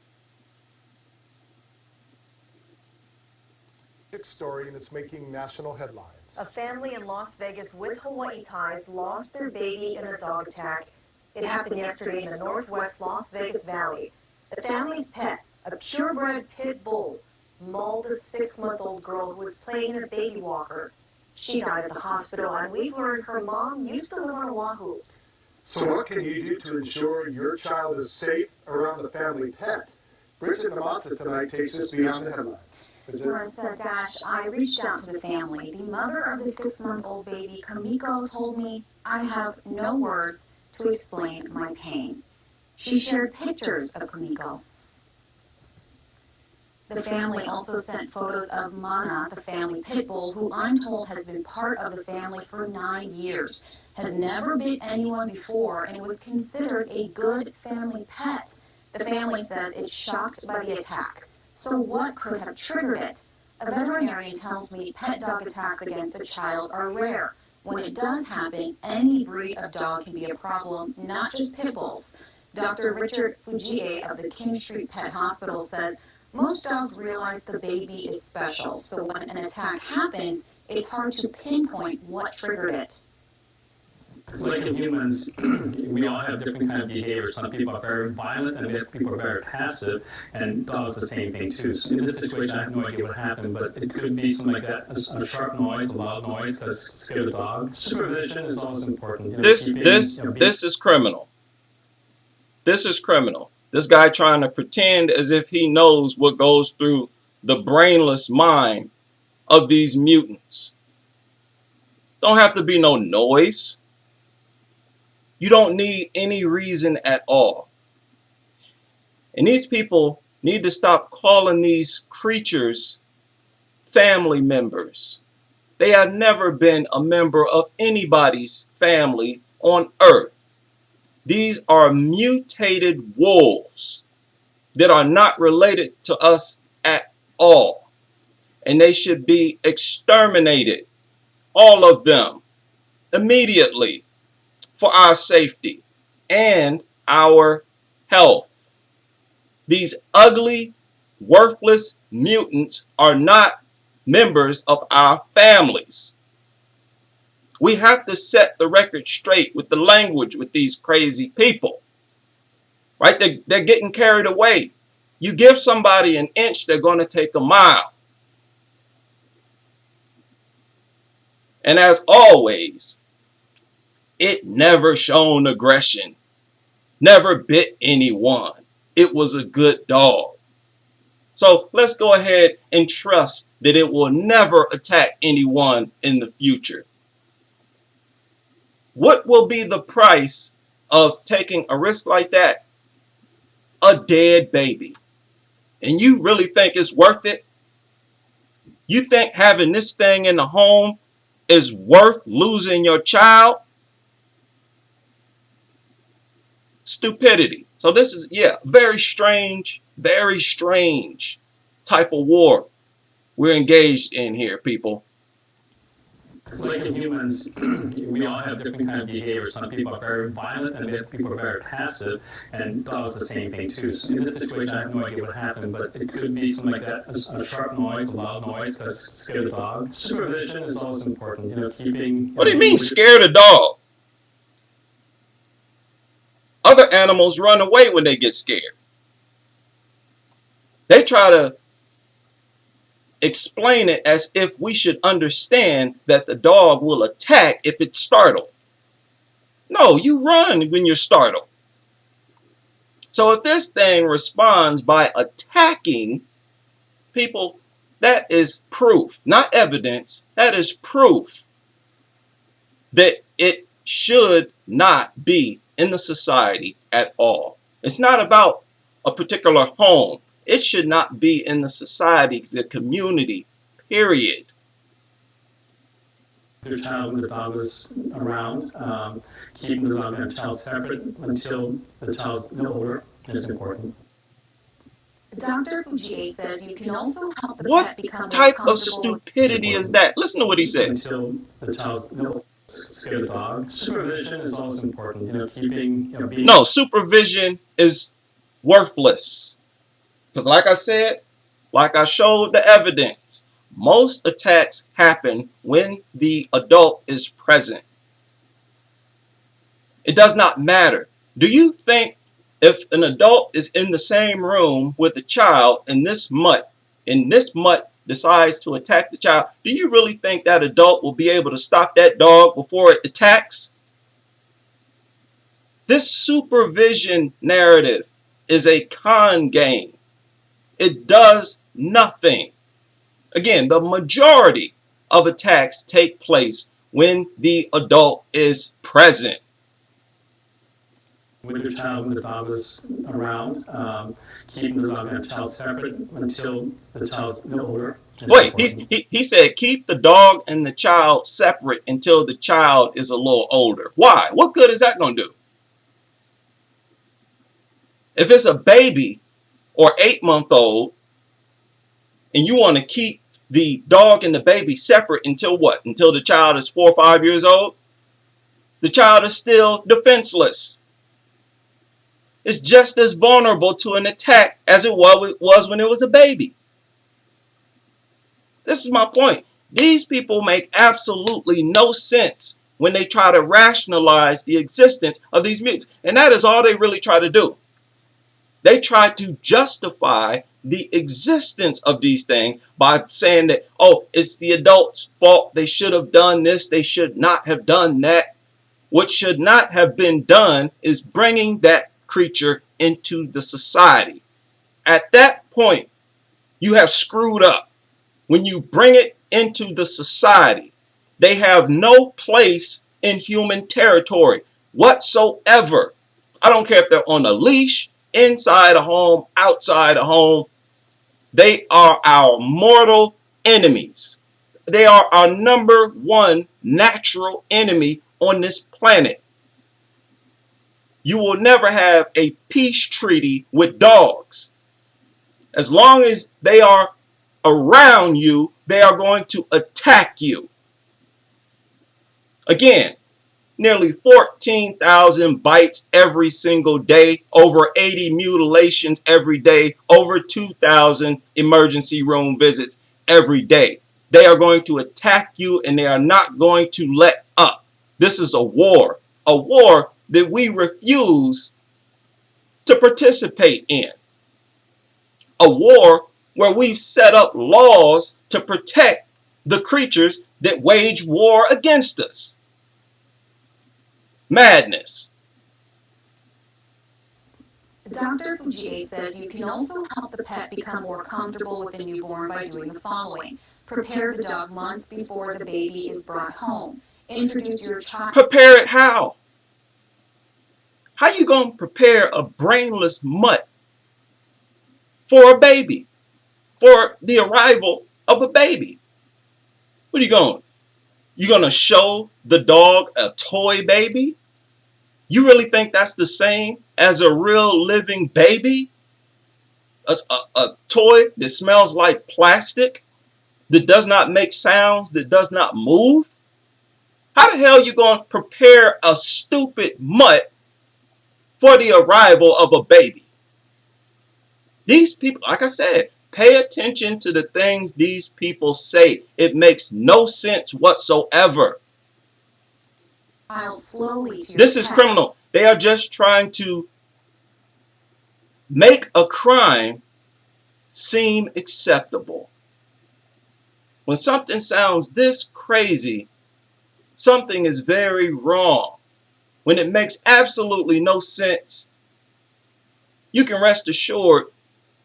Story, and it's making national headlines. A family in Las Vegas with Hawaii ties lost their baby in a dog attack. It happened yesterday in the northwest Las Vegas Valley. The family's pet, a purebred pit bull, mauled a 6-month-old girl who was playing in a baby walker. She died at the hospital, and we've learned her mom used to live on Oahu. So what can you do to ensure your child is safe around the family pet? Bridget Namatza tonight takes us beyond the headlines. Marissa Dash, I reached out to the family. The mother of the 6-month-old baby, Kamiko, told me, I have no words to explain my pain. She shared pictures of Kamiko. The family also sent photos of Mana, the family pit bull, who I'm told has been part of the family for 9 years, has never bit anyone before, and was considered a good family pet. The family says it's shocked by the attack. So what could have triggered it? A veterinarian tells me pet dog attacks against a child are rare. When it does happen, any breed of dog can be a problem, not just pit bulls. Dr. Richard Fujie of the King Street Pet Hospital says most dogs realize the baby is special, so when an attack happens, it's hard to pinpoint what triggered it. Like in humans, we all have different kind of behavior. Some people are very violent and people are very passive, and dogs the same thing too. So in this situation, I have no idea what happened, but it could be something like that, a sharp noise, a loud noise, because it scared the dog. Supervision is always important. You know, This is criminal. This is criminal. This guy trying to pretend as if he knows what goes through the brainless mind of these mutants. Don't have to be no noise. You don't need any reason at all. And these people need to stop calling these creatures family members. They have never been a member of anybody's family on earth. These are mutated wolves that are not related to us at all. And they should be exterminated, all of them, immediately for our safety and our health. These ugly, worthless mutants are not members of our families. We have to set the record straight with the language with these crazy people. Right? They're getting carried away. You give somebody an inch, they're going to take a mile. And as always, it never shown aggression, never bit anyone. It was a good dog. So let's go ahead and trust that it will never attack anyone in the future. What will be the price of taking a risk like that? A dead baby. And you really think it's worth it? You think having this thing in the home is worth losing your child? Stupidity. So this is, very strange type of war we're engaged in here, people. Like in humans, we all have different kind of behavior. Some people are very violent and people are very passive, and dogs the same thing too. So in this situation, I have no idea what happened, but it could be something like that, a sharp noise, a loud noise, because it scared the dog. Supervision is always important. You know, keeping. What do you mean scare the dog? Other animals run away when they get scared. They try to explain it as if we should understand that the dog will attack if it's startled. No, you run when you're startled. So if this thing responds by attacking people, that is proof, not evidence. That is proof that it should not be in the society at all. It's not about a particular home. It should not be in the society, the community, period. Your child when the dog is around, keeping the dog and the child separate until the child's no older is important. Dr. Fujie says you can also help the What pet become more type of comfortable. stupidity is that? Listen to what he said. Until the child's no scare the dog. Supervision is always important. You know, keeping. Being. No, supervision is worthless. Because like I said, like I showed the evidence, most attacks happen when the adult is present. It does not matter. Do you think if an adult is in the same room with a child and this mutt decides to attack the child, do you really think that adult will be able to stop that dog before it attacks? This supervision narrative is a con game. It does nothing. Again, the majority of attacks take place when the adult is present. With your child when the dog is around, keeping the dog and the child separate until the child's no older. Wait, he said keep the dog and the child separate until the child is a little older. Why? What good is that going to do? If it's a baby or 8-month-old and you want to keep the dog and the baby separate until what? Until the child is 4 or 5 years old? The child is still defenseless. It's just as vulnerable to an attack as it was when it was a baby. This is my point. These people make absolutely no sense when they try to rationalize the existence of these mutants. And that is all they really try to do. They try to justify the existence of these things by saying that, oh, it's the adults' fault. They should have done this. They should not have done that. What should not have been done is bringing that creature into the society. At that point, you have screwed up. When you bring it into the society, they have no place in human territory whatsoever. I don't care if they're on a leash, inside a home, outside a home. They are our mortal enemies. They are our number one natural enemy on this planet. You will never have a peace treaty with dogs. As long as they are around you, they are going to attack you. Again, nearly 14,000 bites every single day, over 80 mutilations every day, over 2,000 emergency room visits every day. They are going to attack you, and they are not going to let up. This is a war that we refuse to participate in. A war where we've set up laws to protect the creatures that wage war against us. Madness. Dr. Fujie says you can also help the pet become more comfortable with the newborn by doing the following. Prepare the dog months before the baby is brought home. Introduce your child. Prepare it how? How you going to prepare a brainless mutt for a baby? For the arrival of a baby? What are you going? You going to show the dog a toy baby? You really think that's the same as a real living baby? A toy that smells like plastic, that does not make sounds, that does not move? How the hell are you going to prepare a stupid mutt for the arrival of a baby? These people, like I said, pay attention to the things these people say. It makes no sense whatsoever. This is criminal. They are just trying to make a crime seem acceptable. When something sounds this crazy, something is very wrong. When it makes absolutely no sense, you can rest assured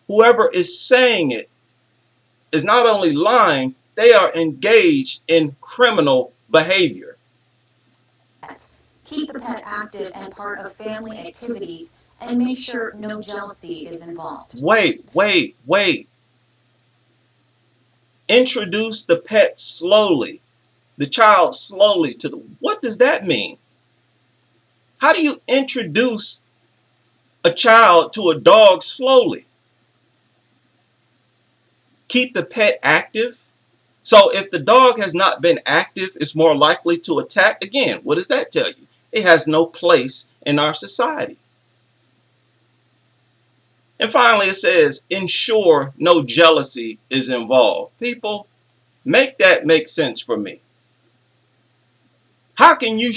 whoever is saying it is not only lying, they are engaged in criminal behavior. Keep the pet active and part of family activities, and make sure no jealousy is involved. Wait. Introduce the pet slowly, the child slowly to the... What does that mean? How do you introduce a child to a dog slowly? Keep the pet active. So if the dog has not been active, it's more likely to attack. Again, what does that tell you? It has no place in our society. And finally, it says, ensure no jealousy is involved. People, make that make sense for me. How can you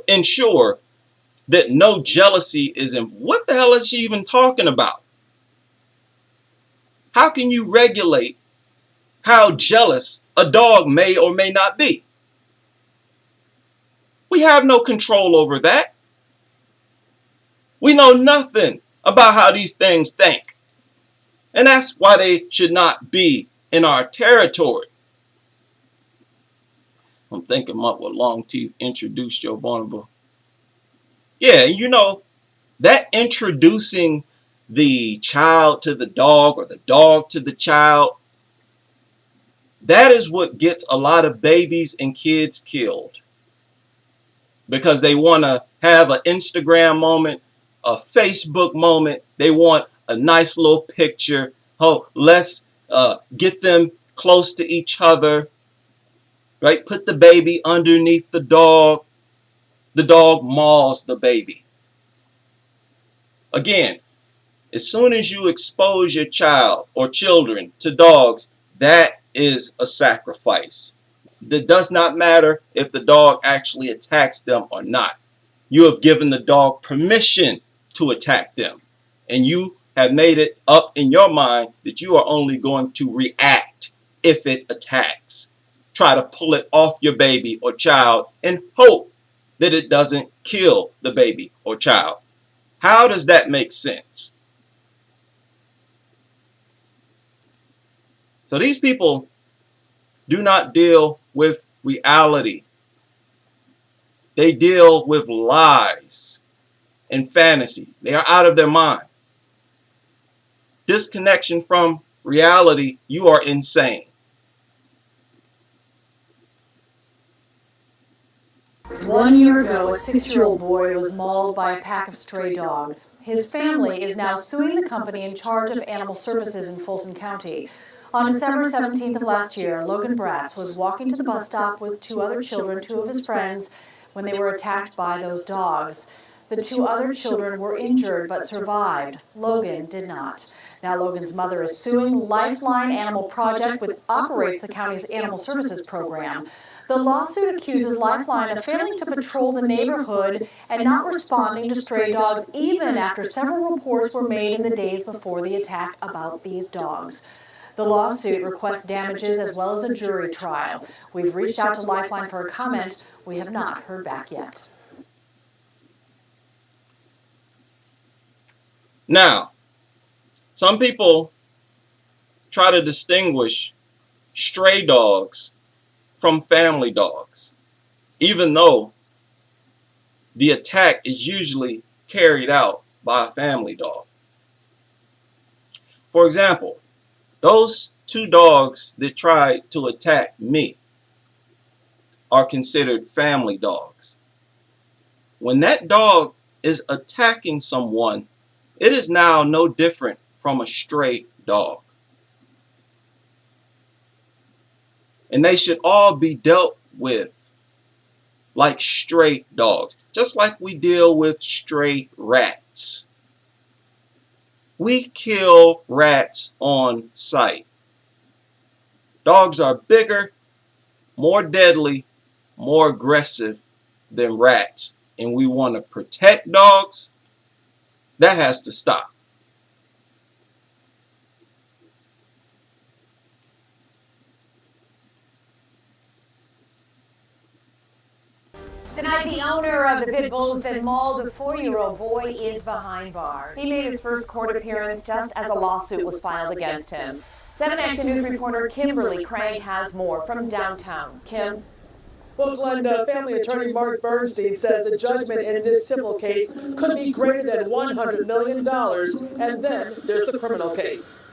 ensure that no jealousy is involved? What the hell is she even talking about? How can you regulate how jealous a dog may or may not be? We have no control over that. We know nothing about how these things think. And that's why they should not be in our territory. I'm thinking about what Long Teeth introduced Joe Barnable. Yeah, you know, that introducing the child to the dog or the dog to the child, that is what gets a lot of babies and kids killed. Because they want to have an Instagram moment, a Facebook moment. They want a nice little picture. Oh, let's get them close to each other. Right? Put the baby underneath the dog. The dog mauls the baby. Again, as soon as you expose your child or children to dogs, that is a sacrifice. It does not matter if the dog actually attacks them or not. You have given the dog permission to attack them. And you have made it up in your mind that you are only going to react if it attacks. Try to pull it off your baby or child and hope that it doesn't kill the baby or child. How does that make sense? So these people do not deal with reality. They deal with lies and fantasy. They are out of their mind. Disconnection from reality, you are insane. One year ago, a 6-year-old boy was mauled by a pack of stray dogs. His family is now suing the company in charge of animal services in Fulton County. On December 17th of last year, Logan Bratz was walking to the bus stop with 2 other children, 2 of his friends, when they were attacked by those dogs. The 2 other children were injured but survived. Logan did not. Now Logan's mother is suing Lifeline Animal Project, which operates the county's animal services program. The lawsuit accuses Lifeline of failing to patrol the neighborhood and not responding to stray dogs, even after several reports were made in the days before the attack about these dogs. The lawsuit requests damages as well as a jury trial. We've reached out to Lifeline for a comment. We have not heard back yet. Now, some people try to distinguish stray dogs from family dogs, even though the attack is usually carried out by a family dog. For example, those 2 dogs that tried to attack me are considered family dogs. When that dog is attacking someone, it is now no different from a stray dog. And they should all be dealt with like stray dogs, just like we deal with stray rats. We kill rats on sight. Dogs are bigger, more deadly, more aggressive than rats. And we want to protect dogs. That has to stop. Tonight, the owner of the pit bulls that mauled the 4-year-old boy is behind bars. He made his first court appearance just as a lawsuit was filed against him. 7 Action News reporter Kimberly Craig has more from downtown. Kim? Well, Glenda, family attorney Mark Bernstein says the judgment in this civil case could be greater than $100 million. And then there's the criminal case.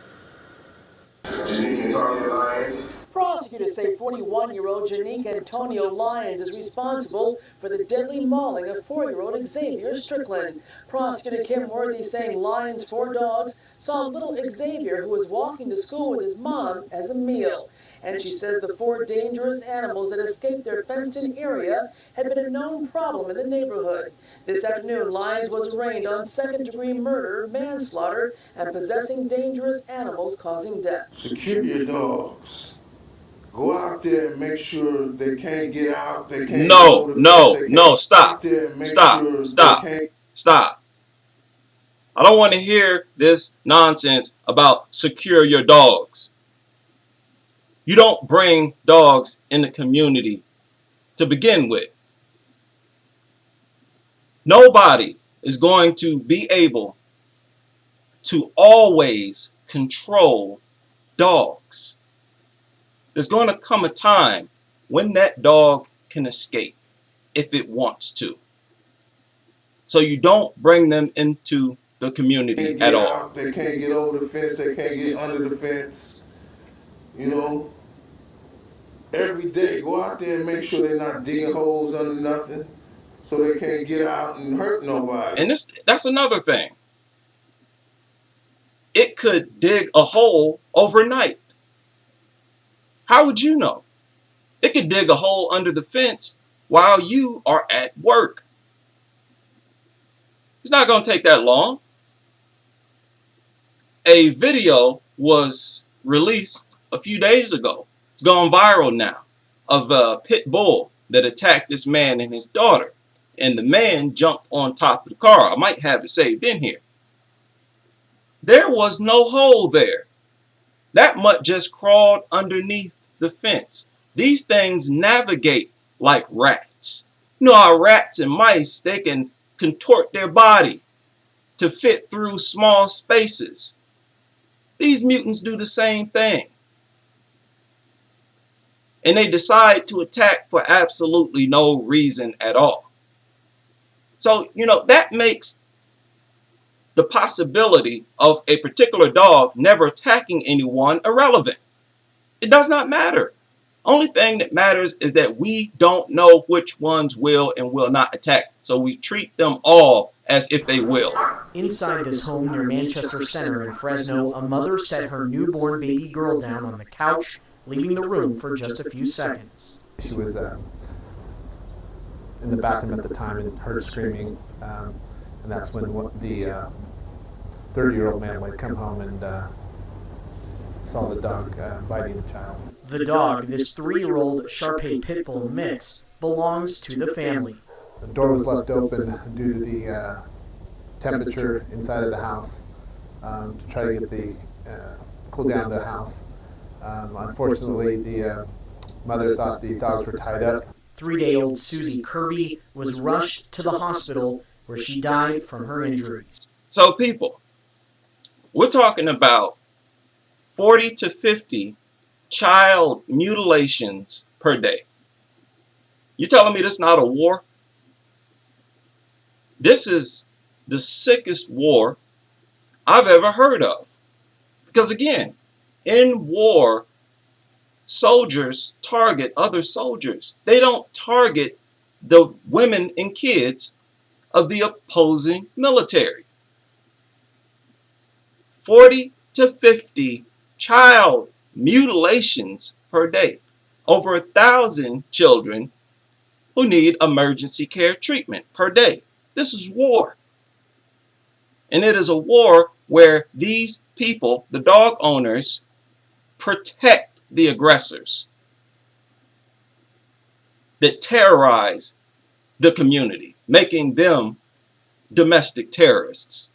Prosecutors say 41-year-old Janique Antonio Lyons is responsible for the deadly mauling of 4-year-old Xavier Strickland. Prosecutor Kim Worthy saying Lyons' 4 dogs saw little Xavier, who was walking to school with his mom, as a meal. And she says the 4 dangerous animals that escaped their fenced-in area had been a known problem in the neighborhood. This afternoon, Lyons was arraigned on second-degree murder, manslaughter, and possessing dangerous animals causing death. Secure your dogs. Go out there and make sure they can't get out. They can't Stop. Stop. I don't want to hear this nonsense about secure your dogs. You don't bring dogs in the community to begin with. Nobody is going to be able to always control dogs. There's going to come a time when that dog can escape if it wants to. So you don't bring them into the community at all. They can't get over the fence. They can't get under the fence. You know, every day, go out there and make sure they're not digging holes under nothing so they can't get out and hurt nobody. And that's another thing. It could dig a hole overnight. How would you know? It could dig a hole under the fence while you are at work. It's not going to take that long. A video was released a few days ago. It's gone viral now. of a pit bull that attacked this man and his daughter. And the man jumped on top of the car. I might have it saved in here. There was no hole there. That mutt just crawled underneath the fence. These things navigate like rats. You know how rats and mice, they can contort their body to fit through small spaces. These mutants do the same thing. And they decide to attack for absolutely no reason at all. So, you know, that makes the possibility of a particular dog never attacking anyone irrelevant. It does not matter. Only thing that matters is that we don't know which ones will and will not attack. So we treat them all as if they will. Inside this home near Manchester Center in Fresno, a mother set her newborn baby girl down on the couch, leaving the room for just a few seconds. She was in the bathroom at the time and heard screaming, and that's when the 30-year-old man had come home and saw the dog biting the child. The dog, this 3-year-old Shar-Pei pitbull mix, belongs to the family. The door was left open due to the temperature inside of the house to try to get the cool down the house. Unfortunately, the mother thought the dogs were tied up. 3-day-old Susie Kirby was rushed to the hospital where she died from her injuries. So people, we're talking about 40 to 50 child mutilations per day. You telling me this is not a war? This is the sickest war I've ever heard of. Because again, in war, soldiers target other soldiers. They don't target the women and kids of the opposing military. 40 to 50 child mutilations per day. Over 1,000 children who need emergency care treatment per day. This is war. And it is a war where these people, the dog owners, protect the aggressors that terrorize the community, making them domestic terrorists.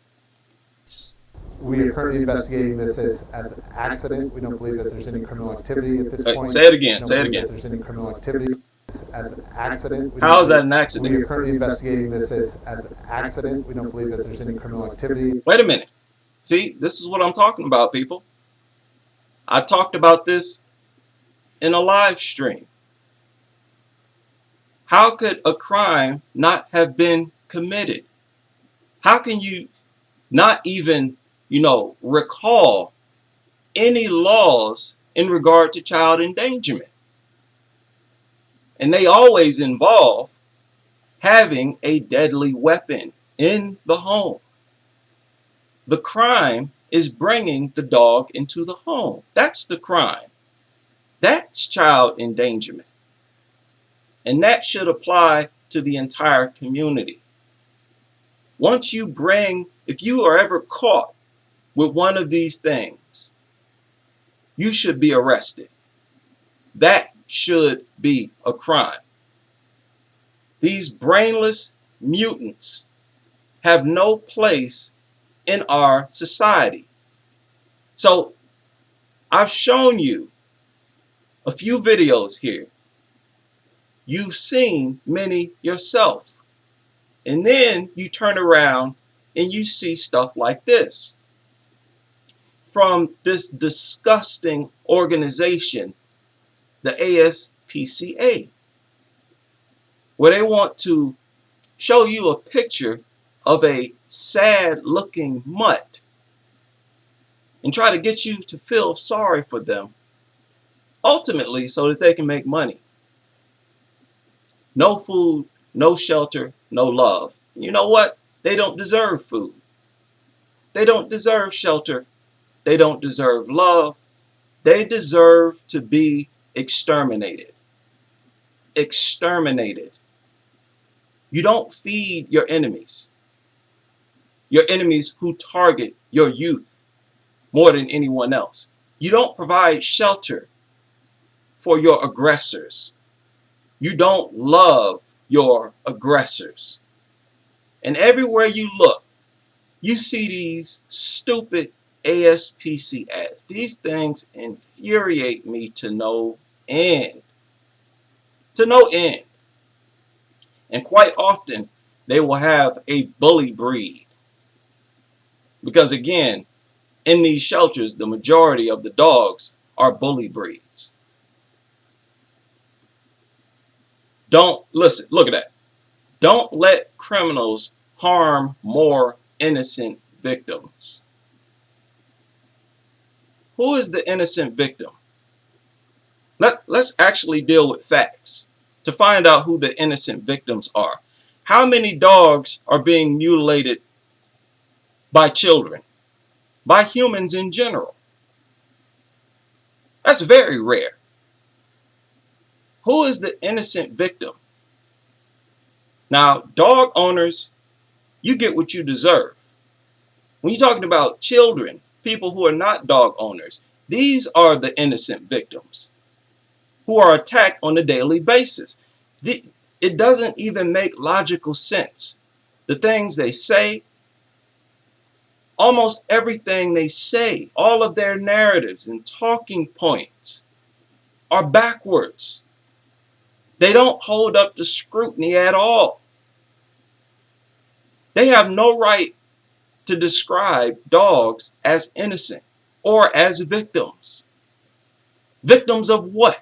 We are currently investigating this as an accident. We don't believe that there's any criminal activity at this point. Say it again. Say it again. There's any criminal activity as an accident. How is that an accident? We are currently investigating this as an accident. We don't believe that there's any criminal activity. Wait a minute. See, this is what I'm talking about, people. I talked about this in a live stream. How could a crime not have been committed? How can you not even, recall any laws in regard to child endangerment? And they always involve having a deadly weapon in the home. The crime is bringing the dog into the home. That's the crime. That's child endangerment. And that should apply to the entire community. Once you if you are ever caught with one of these things, you should be arrested. That should be a crime. These brainless mutants have no place in our society. So I've shown you a few videos here. You've seen many yourself. And then you turn around and you see stuff like this from this disgusting organization, the ASPCA, where they want to show you a picture of a sad-looking mutt and try to get you to feel sorry for them, ultimately so that they can make money. No food, no shelter, no love. You know what? They don't deserve food. They don't deserve shelter. They don't deserve love. They deserve to be exterminated. Exterminated. You don't feed your enemies. Your enemies who target your youth more than anyone else. You don't provide shelter for your aggressors. You don't love your aggressors. And everywhere you look, you see these stupid ASPC ads. These things infuriate me to no end. To no end. And quite often, they will have a bully breed. Because again, in these shelters, the majority of the dogs are bully breeds. Don't, listen, look at that. Don't let criminals harm more innocent victims. Who is the innocent victim? Let's actually deal with facts to find out who the innocent victims are. How many dogs are being mutilated by children, by humans in general? That's very rare. Who is the innocent victim? Now, dog owners, you get what you deserve. When you're talking about children, people who are not dog owners, these are the innocent victims who are attacked on a daily basis. It doesn't even make logical sense. The things they say, almost everything they say, all of their narratives and talking points are backwards. They don't hold up to scrutiny at all. They have no right to describe dogs as innocent or as victims. Victims of what?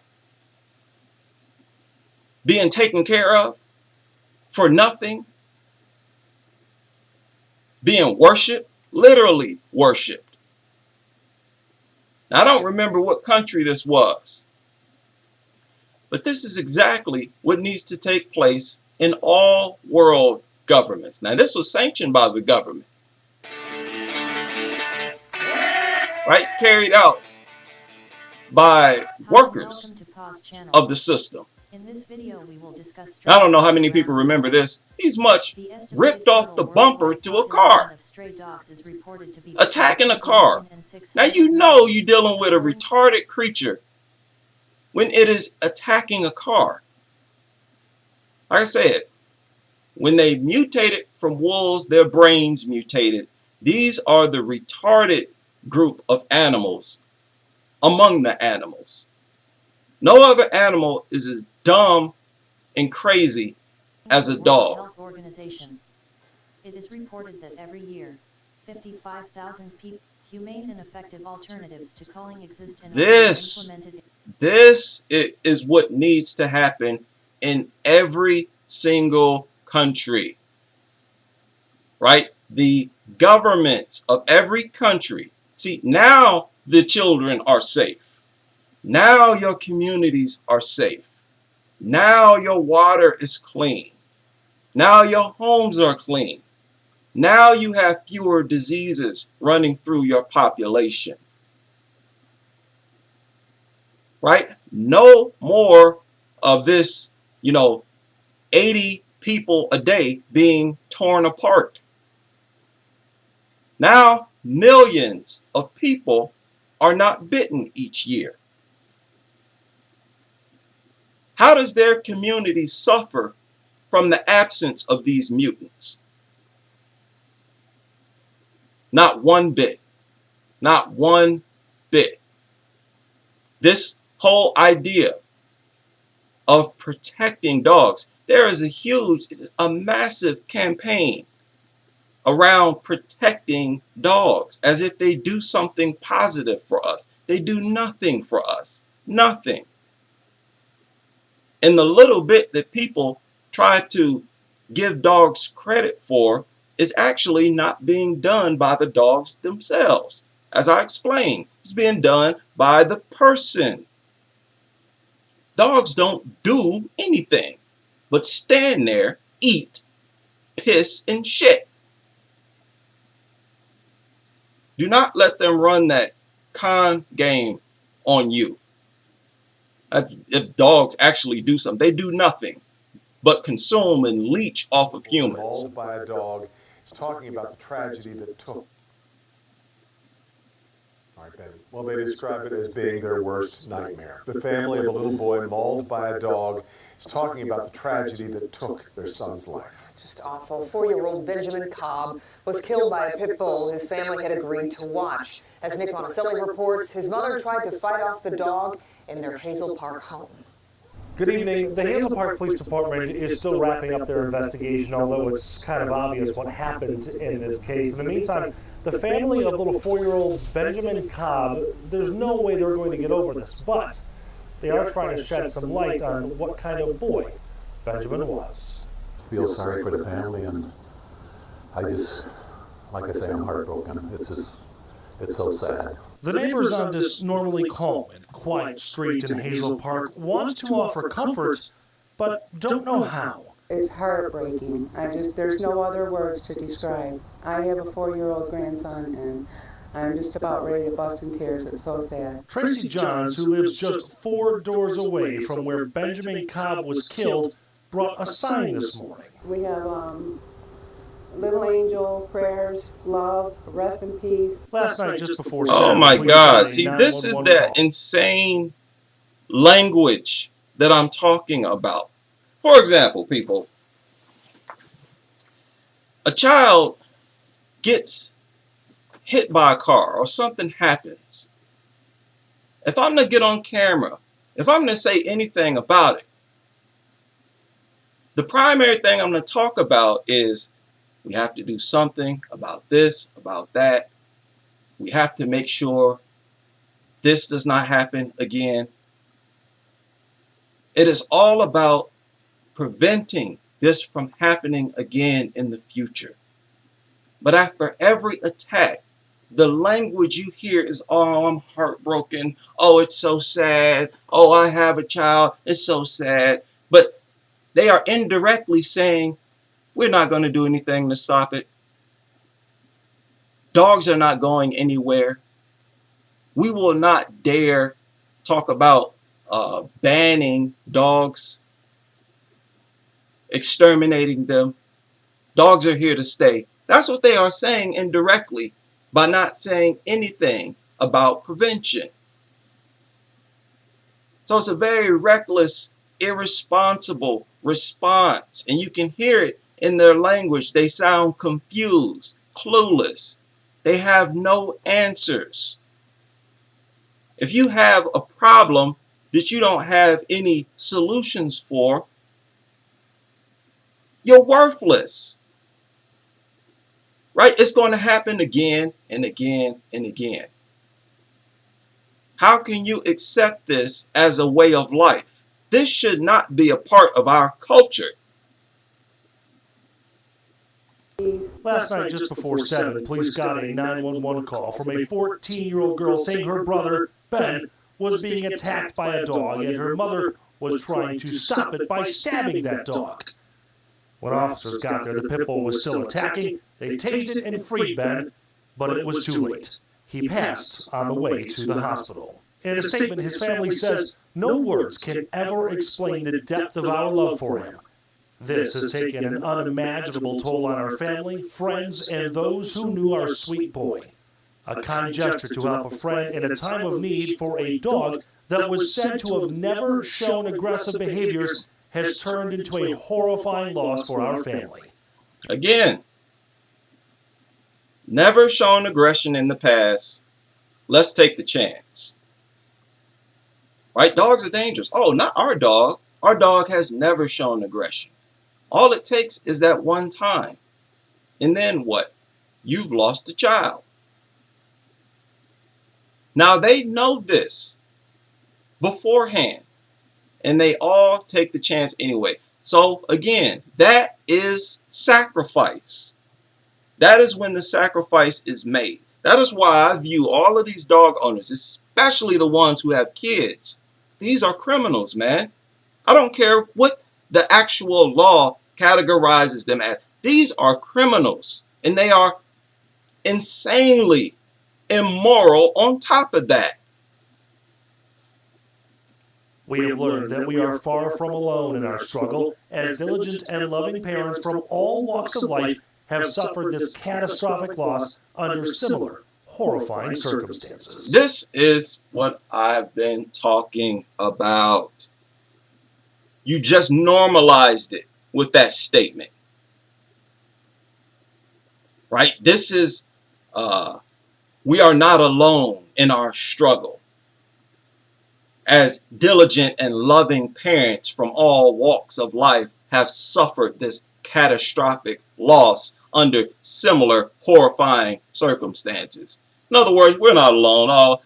Being taken care of for nothing? Being worshipped? Literally worshipped. Now, I don't remember what country this was, but this is exactly what needs to take place in all world governments. Now, this was sanctioned by the government, right? Carried out by workers of the system. In this video, we will discuss I don't know how many people remember this. He's much ripped off the bumper to a car, attacking a car. Now you know you're dealing with a retarded creature when it is attacking a car. Like I said, when they mutated from wolves, their brains mutated. These are the retarded group of animals among the animals. No other animal is as dumb and crazy as a dog. Health Organization. It is reported that every year, 55,000 humane and effective alternatives to culling exist and This is what needs to happen in every single country, right? The governments of every country. See, now the children are safe. Now your communities are safe. Now your water is clean. Now your homes are clean. Now you have fewer diseases running through your population. Right? No more of this, 80 people a day being torn apart. Now millions of people are not bitten each year. How does their community suffer from the absence of these mutants? Not one bit. Not one bit. This whole idea of protecting dogs, there is a massive campaign around protecting dogs as if they do something positive for us. They do nothing for us. Nothing. And the little bit that people try to give dogs credit for is actually not being done by the dogs themselves. As I explained, it's being done by the person. Dogs don't do anything but stand there, eat, piss, and shit. Do not let them run that con game on you. If dogs actually do something, they do nothing but consume and leech off of humans. Mauled by a dog. He's talking about the tragedy that took. All right, Ben. Well, they describe it as being their worst nightmare. The family of a little boy mauled by a dog is talking about the tragedy that took their son's life. Just awful. 4-year-old Benjamin Cobb was killed by a pit bull his family had agreed to watch. As Nick Monticelli reports, his mother tried to fight off the dog in their Hazel Park home. Good evening. The Hazel Park Police Department is still wrapping up their investigation, although it's kind of obvious what happened in this case. In the meantime, the family of little 4-year-old Benjamin Cobb, there's no way they're going to get over this, but they are trying to shed some light on what kind of boy Benjamin was. Feel sorry for the family, and I just, like I say, I'm heartbroken. It's so sad. The neighbors on this normally calm and quiet street in Hazel Park want to offer comfort, but don't know how. It's heartbreaking. There's no other words to describe. I have a 4-year-old grandson, and I'm just about ready to bust in tears. It's so sad. Tracy Johns, who lives just 4 doors away from where Benjamin Cobb was killed, brought a sign this morning. We have Little Angel, prayers, love, rest in peace. Last night, just before Oh my God. See, this is that insane language that I'm talking about. For example, people, a child gets hit by a car or something happens. If I'm going to get on camera, if I'm going to say anything about it, the primary thing I'm going to talk about is we have to do something about this, about that. We have to make sure this does not happen again. It is all about preventing this from happening again in the future. But after every attack, the language you hear is, oh, I'm heartbroken. Oh, it's so sad. Oh, I have a child. It's so sad. But they are indirectly saying, we're not going to do anything to stop it. Dogs are not going anywhere. We will not dare talk about banning dogs, exterminating them. Dogs are here to stay. That's what they are saying indirectly by not saying anything about prevention. So it's a very reckless, irresponsible response, and you can hear it in their language. They sound confused, clueless. They have no answers. If you have a problem that you don't have any solutions for, you're worthless. Right? It's going to happen again and again and again. How can you accept this as a way of life? This should not be a part of our culture. Last night, just before 7, police got a 911 call from a 14-year-old girl saying her brother, Ben, was being attacked by a dog and her mother was trying to stop it by stabbing that dog. When officers got there, the pit bull was still attacking. They tased it and freed Ben, but it was too late. He passed on the way to the hospital. In a statement, his family says, no words can ever explain the depth of our love for him. This has taken an unimaginable toll on our family, friends, and those who knew our sweet boy. A kind gesture to help a friend in a time of need for a dog that was said to have never shown aggressive behaviors has turned into a horrifying loss for our family. Again, never shown aggression in the past. Let's take the chance. Right? Dogs are dangerous. Oh, not our dog. Our dog has never shown aggression. All it takes is that one time. And then what? You've lost a child. Now they know this beforehand, and they all take the chance anyway. So again, that is sacrifice. That is when the sacrifice is made. That is why I view all of these dog owners, especially the ones who have kids, these are criminals, man. I don't care what the actual law categorizes them as. These are criminals, and they are insanely immoral on top of that. We have learned that we are far from alone in our struggle, as diligent and loving parents from all walks of life have suffered this catastrophic loss under similar, horrifying circumstances. This is what I've been talking about. You just normalized it with that statement. Right? This is, we are not alone in our struggle. As diligent and loving parents from all walks of life have suffered this catastrophic loss under similar horrifying circumstances. In other words, we're not alone.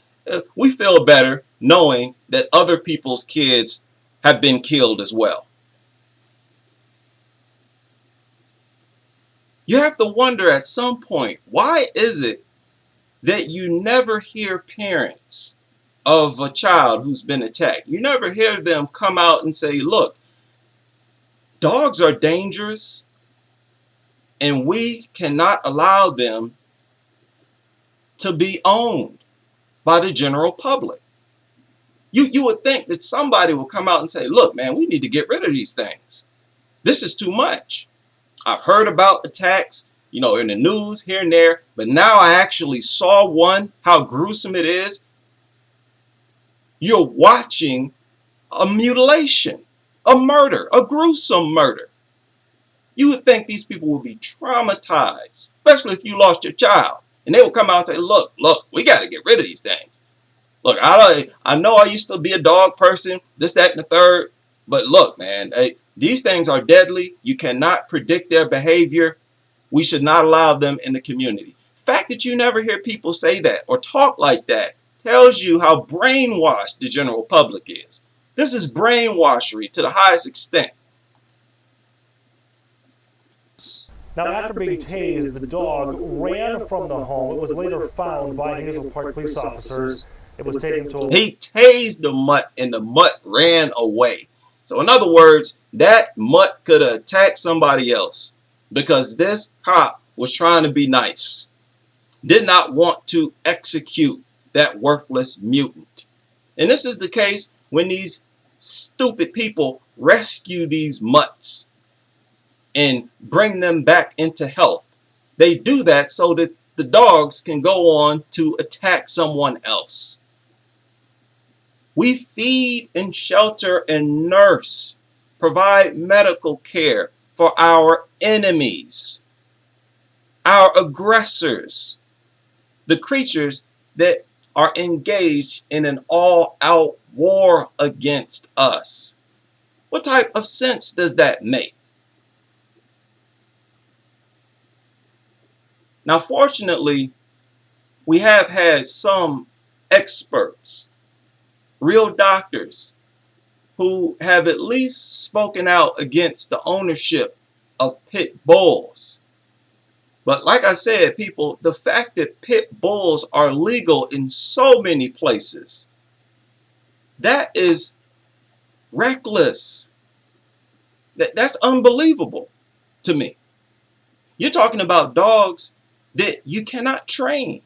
We feel better knowing that other people's kids have been killed as well. You have to wonder at some point, why is it that you never hear parents of a child who's been attacked? You never hear them come out and say, look, dogs are dangerous and we cannot allow them to be owned by the general public. You would think that somebody will come out and say, look, man, we need to get rid of these things. This is too much. I've heard about attacks, in the news here and there, but now I actually saw one, how gruesome it is. You're watching a mutilation, a murder, a gruesome murder. You would think these people would be traumatized, especially if you lost your child. And they would come out and say, look, we got to get rid of these things. Look, I know I used to be a dog person, this, that, and the third. But look, man, these things are deadly. You cannot predict their behavior. We should not allow them in the community. The fact that you never hear people say that or talk like that tells you how brainwashed the general public is. This is brainwashery to the highest extent. Now, after being tased, the dog ran from the home. It was later found by Hazel Park police officers. It was taken to He tased the mutt and the mutt ran away. So in other words, that mutt could have attacked somebody else because this cop was trying to be nice. Did not want to execute that worthless mutant. And this is the case when these stupid people rescue these mutts and bring them back into health. They do that so that the dogs can go on to attack someone else. We feed and shelter and nurse, provide medical care for our enemies, our aggressors, the creatures that are engaged in an all-out war against us. What type of sense does that make? Now, fortunately, we have had some experts, real doctors, who have at least spoken out against the ownership of pit bulls. But like I said, people, the fact that pit bulls are legal in so many places, that is reckless. That's unbelievable to me. You're talking about dogs that you cannot train,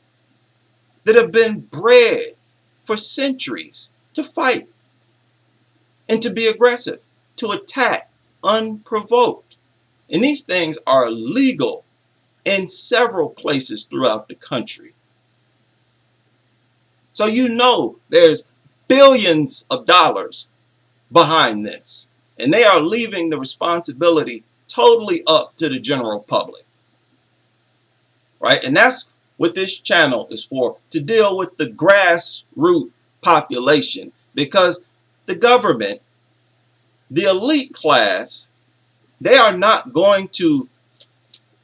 that have been bred for centuries to fight and to be aggressive, to attack unprovoked. And these things are legal in several places throughout the country. So there's billions of dollars behind this. And they are leaving the responsibility totally up to the general public. Right? And that's what this channel is for, to deal with the grassroots population. Because the government, the elite class, they are not going to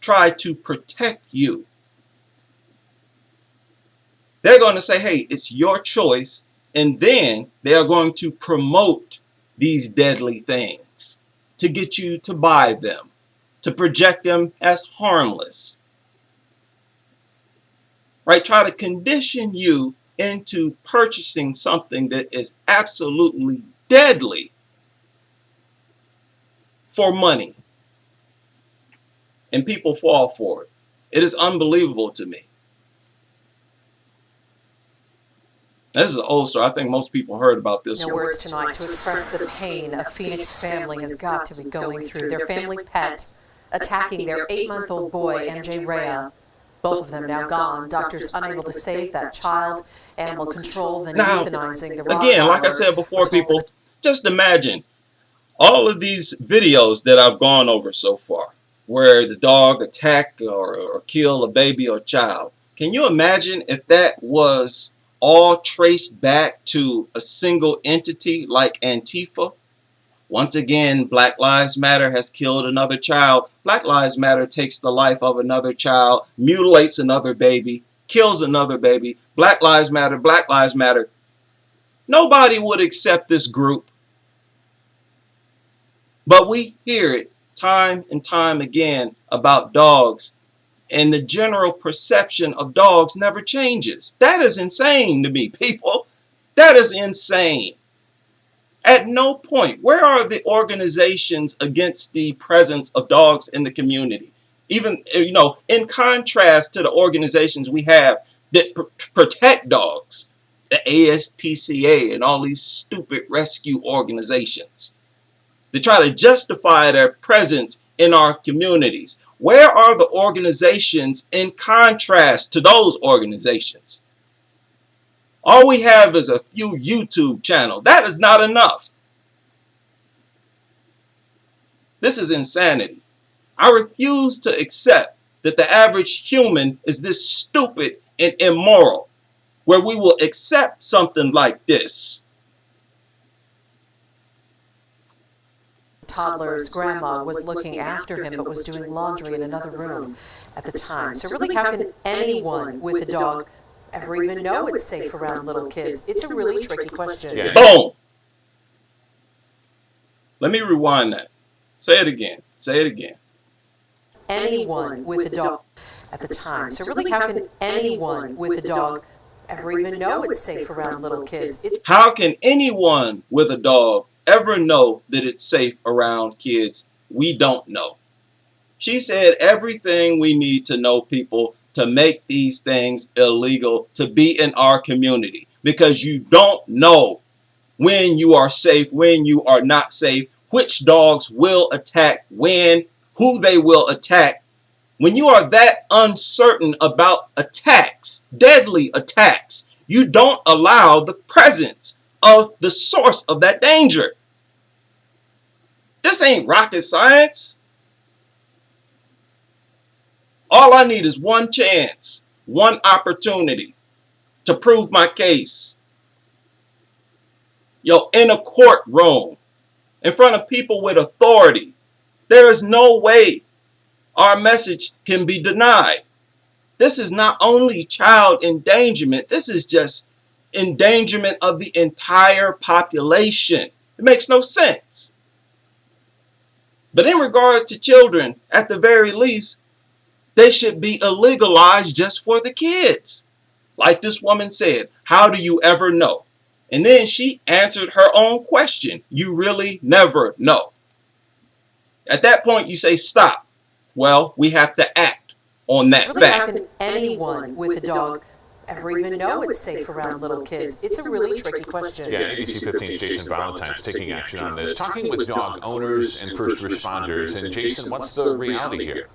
try to protect you. They're going to say, hey, it's your choice. And then they are going to promote these deadly things to get you to buy them, to project them as harmless. Right? Try to condition you into purchasing something that is absolutely deadly for money. And people fall for it. It is unbelievable to me. This is an old story. I think most people heard about this No one. words tonight to express the pain a Phoenix family has got to be going through. Their family pet attacking their 8-month-old boy, MJ Rhea, both of them now gone. Doctors unable to save that child. Animal control then Now, euthanizing the again, like I said before, people, just imagine all of these videos that I've gone over so far, where the dog attack or kill a baby or child. Can you imagine if that was all traced back to a single entity like Antifa? Once again, Black Lives Matter has killed another child. Black Lives Matter takes the life of another child, mutilates another baby, kills another baby. Black Lives Matter, Black Lives Matter. Nobody would accept this group. But we hear it time and time again about dogs, and the general perception of dogs never changes. That is insane to me, people. That is insane. At no point, where are the organizations against the presence of dogs in the community? Even, in contrast to the organizations we have that protect dogs, the ASPCA and all these stupid rescue organizations. They try to justify their presence in our communities. Where are the organizations in contrast to those organizations? All we have is a few YouTube channels. That is not enough. This is insanity. I refuse to accept that the average human is this stupid and immoral, where we will accept something like this. Toddler's grandma was looking after him but was doing laundry in another room at the time. So really, how can anyone with a dog ever even know it's safe around little kids? It's a really tricky question. Yeah. Boom! Let me rewind that. Say it again. Say it again. Anyone with a dog at the time. So really, how can anyone with a dog ever even know it's safe around little kids? How can anyone with a dog ever know that it's safe around kids? We don't know. She said everything we need to know, people, to make these things illegal to be in our community, because you don't know when you are safe, when you are not safe, which dogs will attack when, who they will attack. When you are that uncertain about attacks, deadly attacks, you don't allow the presence of the source of that danger. This ain't rocket science. All I need is one chance, one opportunity to prove my case. In a courtroom, in front of people with authority, there is no way our message can be denied. This is not only child endangerment, this is just endangerment of the entire population. It makes no sense. But in regards to children, at the very least, they should be illegalized just for the kids. Like this woman said, how do you ever know? And then she answered her own question. You really never know. At that point, you say, stop. Well, we have to act on that Really, fact. how can anyone with a dog ever even know it's safe around little kids? It's a really tricky question. Yeah, ABC 15's Jason Valentine's taking action on this, talking with dog owners and first responders. And Jason, what's the reality here?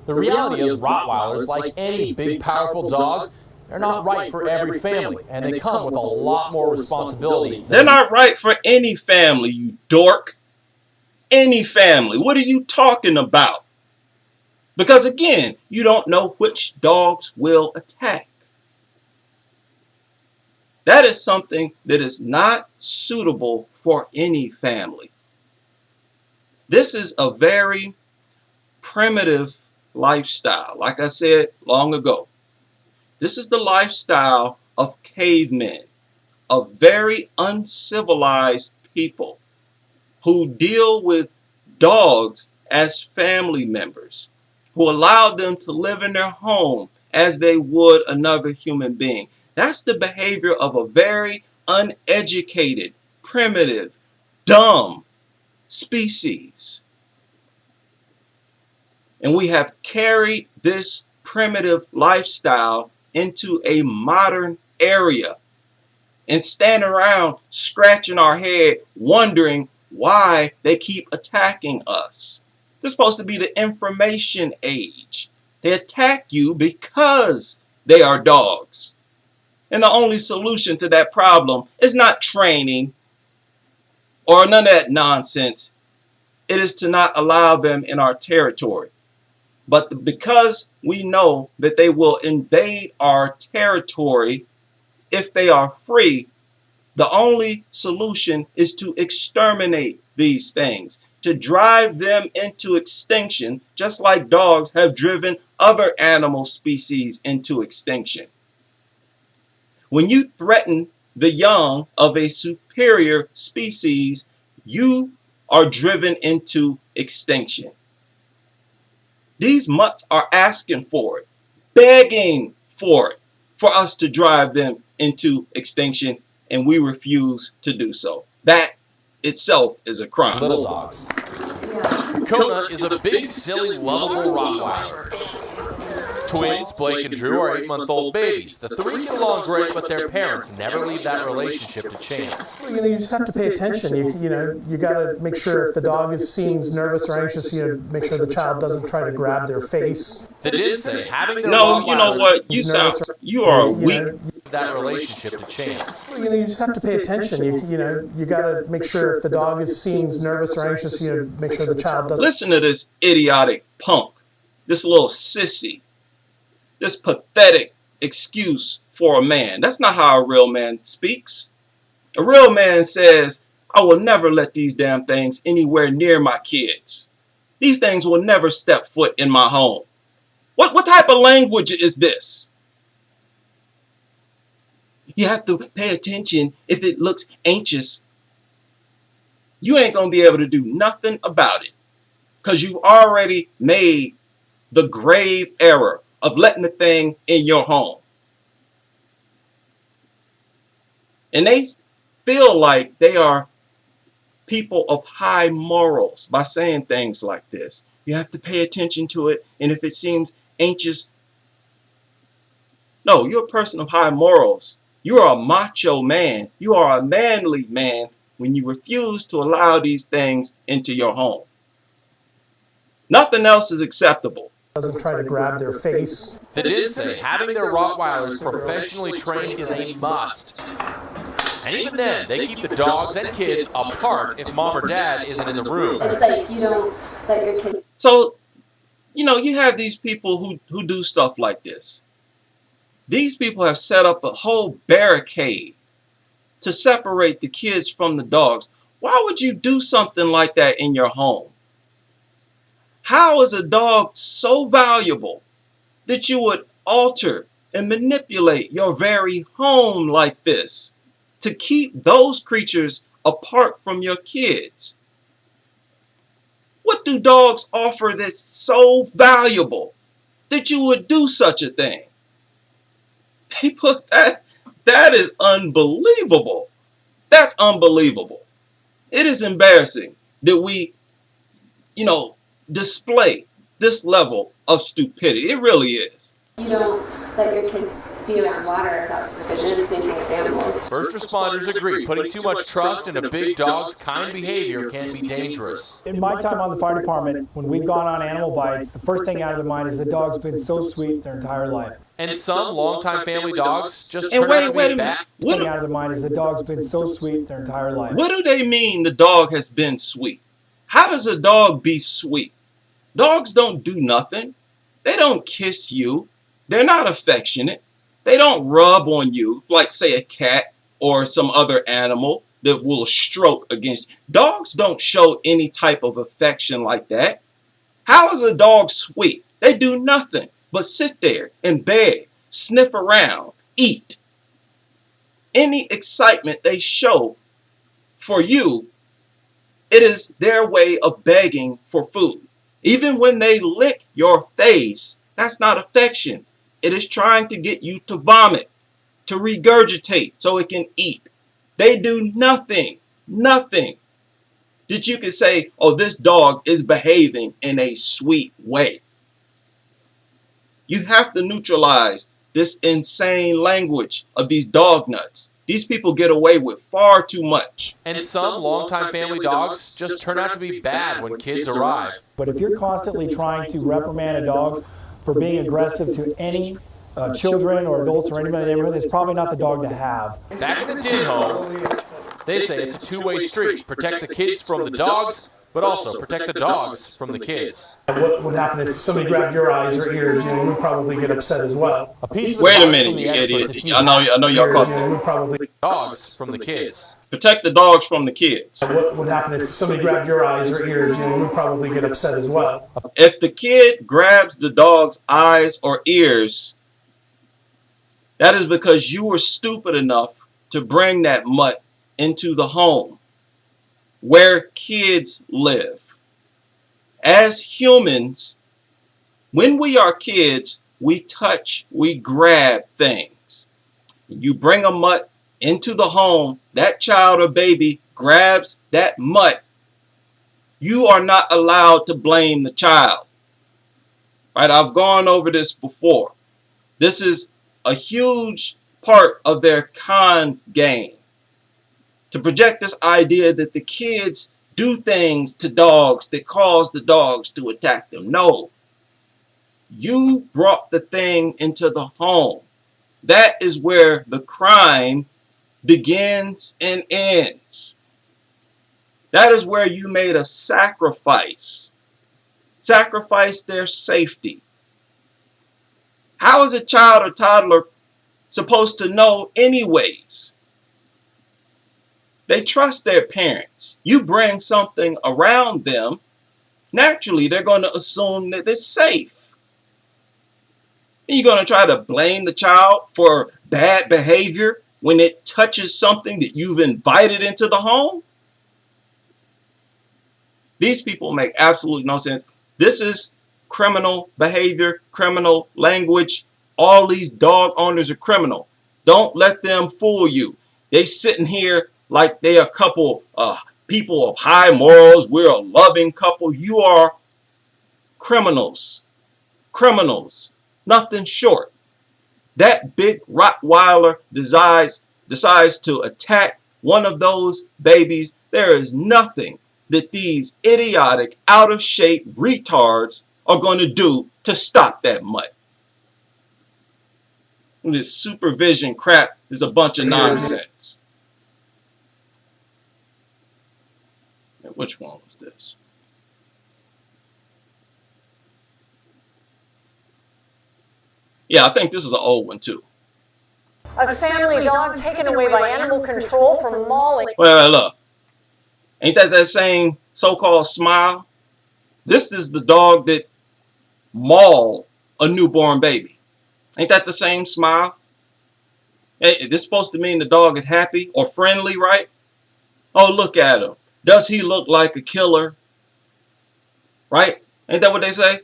The reality is Rottweilers, like any big, powerful dog, they're not right for every family, and they come with a lot more responsibility. They're not right for any family, you dork. Any family. What are you talking about? Because again, you don't know which dogs will attack. That is something that is not suitable for any family. This is a very primitive lifestyle. Like I said long ago, this is the lifestyle of cavemen, of very uncivilized people who deal with dogs as family members, who allow them to live in their home as they would another human being. That's the behavior of a very uneducated, primitive, dumb species. And we have carried this primitive lifestyle into a modern area and stand around scratching our head wondering why they keep attacking us. This is supposed to be the information age. They attack you because they are dogs. And the only solution to that problem is not training or none of that nonsense. It is to not allow them in our territory. But because we know that they will invade our territory if they are free, the only solution is to exterminate these things, to drive them into extinction, just like dogs have driven other animal species into extinction. When you threaten the young of a superior species, you are driven into extinction. These mutts are asking for it, begging for it, for us to drive them into extinction, and we refuse to do so. That itself is a crime. Little dogs. Kona is a big, silly, lovable Rottweiler. Twins, Blake and Drew, are 8-month-old babies. The three get along great, but their parents never leave that relationship to chance. Well, you just have to pay attention. You got to make sure if the dog seems nervous or anxious, make sure the child doesn't try to grab their face. They did say having their No, you know what? You are weak. That relationship to chance. Well, you just have to pay attention. You got to make sure if the dog seems nervous or anxious, make sure the child doesn't. Listen to this idiotic punk, this little sissy, this pathetic excuse for a man. That's not how a real man speaks. A real man says, I will never let these damn things anywhere near my kids. These things will never step foot in my home. What type of language is this? You have to pay attention if it looks anxious. You ain't going to be able to do nothing about it because you've already made the grave error of letting the thing in your home. And they feel like they are people of high morals by saying things like this. You have to pay attention to it, and if it seems anxious, no, you're a person of high morals. You are a macho man. You are a manly man when you refuse to allow these things into your home. Nothing else is acceptable. Doesn't try to grab their face. They did say having their Rottweilers professionally trained is a must. And even then, they keep the dogs and kids apart if mom or dad isn't in the room. It's like you don't let your kid. So, you have these people who do stuff like this. These people have set up a whole barricade to separate the kids from the dogs. Why would you do something like that in your home? How is a dog so valuable that you would alter and manipulate your very home like this to keep those creatures apart from your kids? What do dogs offer that's so valuable that you would do such a thing? People, that is unbelievable. That's unbelievable. It is embarrassing that we, display this level of stupidity. It really is. You don't let your kids be around water without supervision. Same thing with animals. First responders agree putting too much trust in a big dog's kind behavior can be dangerous. In my time on the fire department, when we've gone on animal bites, the first thing out of their mind is the dog's been so sweet their entire life. And some longtime family dogs just And turn out to wait be a bad. minute. The first thing out of their mind is the dog's been so sweet their entire life. What do they mean the dog has been sweet? How does a dog be sweet? Dogs don't do nothing. They don't kiss you. They're not affectionate. They don't rub on you like, say, a cat or some other animal that will stroke against. Dogs don't show any type of affection like that. How is a dog sweet? They do nothing but sit there and beg, sniff around, eat. Any excitement they show for you, it is their way of begging for food. Even when they lick your face, that's not affection. It is trying to get you to vomit, to regurgitate so it can eat. They do nothing that you can say, oh, this dog is behaving in a sweet way. You have to neutralize this insane language of these dog nuts. These people get away with far too much. And some longtime family dogs just turn out to be bad when kids arrive. But if you're constantly trying to reprimand a dog for being aggressive to any children or adults or anybody in the neighborhood, it's probably not the dog to have. Back in the Din home, they say it's a two-way street. Protect the kids from the dogs, but also protect the dogs from the kids. What would happen if somebody grabbed your eyes or ears? You know, you'd probably get upset as well. Wait a minute, you idiot. I know y'all caught that. Probably dogs from the kids. Protect the dogs from the kids. What would happen if somebody grabbed your eyes or ears? You know, you'd probably get upset as well. If the kid grabs the dog's eyes or ears, that is because you were stupid enough to bring that mutt into the home where kids live. As humans, when we are kids, we touch, we grab things. You bring a mutt into the home, that child or baby grabs that mutt, you are not allowed to blame the child. Right? I've gone over this before. This is a huge part of their con game. To project this idea that the kids do things to dogs that cause the dogs to attack them. No. You brought the thing into the home. That is where the crime begins and ends. That is where you made a sacrifice. Sacrifice their safety. How is a child or toddler supposed to know anyways? They trust their parents. You bring something around them, naturally they're going to assume that it's safe. And you're going to try to blame the child for bad behavior when it touches something that you've invited into the home? These people make absolutely no sense. This is criminal behavior, criminal language. All these dog owners are criminal. Don't let them fool you. They sitting here like they are a couple people of high morals. We're a loving couple. You are criminals. Criminals. Nothing short. That big Rottweiler decides to attack one of those babies. There is nothing that these idiotic, out of shape retards are going to do to stop that mutt. This supervision crap is a bunch of nonsense. Which one was this? Yeah, I think this is an old one too. A family dog taken away by animal control for mauling. Well, look. Ain't that same so-called Smile? This is the dog that mauled a newborn baby. Ain't that the same Smile? Hey, this supposed to mean the dog is happy or friendly, right? Oh, look at him. Does he look like a killer? Right? Ain't that what they say?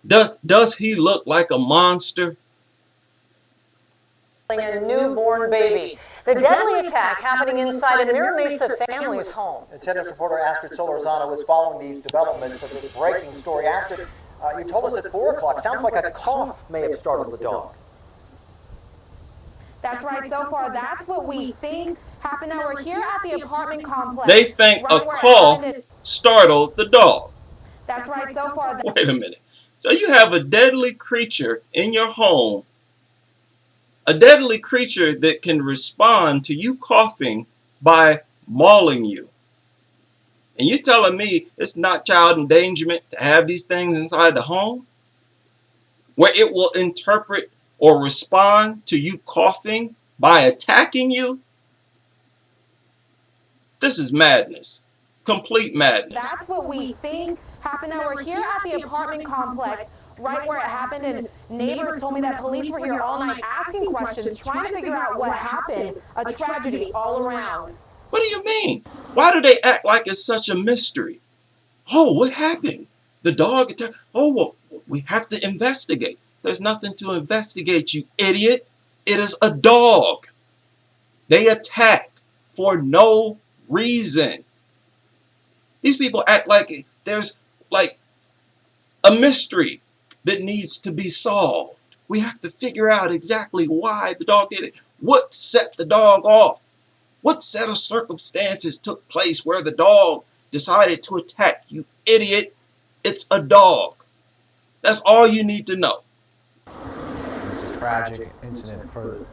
Does he look like a monster? A newborn baby. The deadly attack happening inside a Mira Mesa family's home. Attendance reporter Astrid Solorzano is following these developments of this breaking story. Astrid, you told us at 4 o'clock. Sounds like a cough may have startled the dog. That's right. So far, that's what we think happened. Now we're here at the apartment complex. They think a cough startled the dog. That's right. So far. Wait a minute. So you have a deadly creature in your home, a deadly creature that can respond to you coughing by mauling you. And you're telling me it's not child endangerment to have these things inside the home? Where it will interpret or respond to you coughing by attacking you? This is madness. Complete madness. That's what we think happened. Now we're here at the apartment complex, right where it happened, and neighbors told me that police were here all night asking questions, trying to figure out what happened. A tragedy all around. What do you mean? Why do they act like it's such a mystery? Oh, what happened? The dog attacked. Oh, well, we have to investigate. There's nothing to investigate, you idiot. It is a dog. They attack for no reason. These people act like there's like a mystery that needs to be solved. We have to figure out exactly why the dog did it. What set the dog off? What set of circumstances took place where the dog decided to attack? You idiot. It's a dog. That's all you need to know. It's a tragic incident for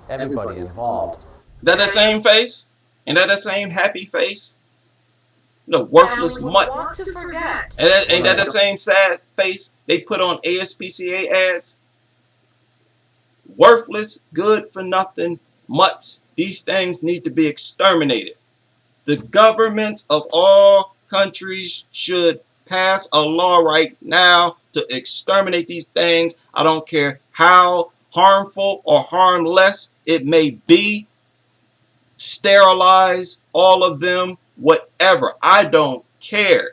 everybody involved. That the same face? And that the same happy face? No, worthless mutt. Want to forget. And ain't that the same sad face they put on ASPCA ads? Worthless, good for nothing mutts. These things need to be exterminated. The governments of all countries should pass a law right now to exterminate these things. I don't care how harmful or harmless it may be. Sterilize all of them, whatever. I don't care.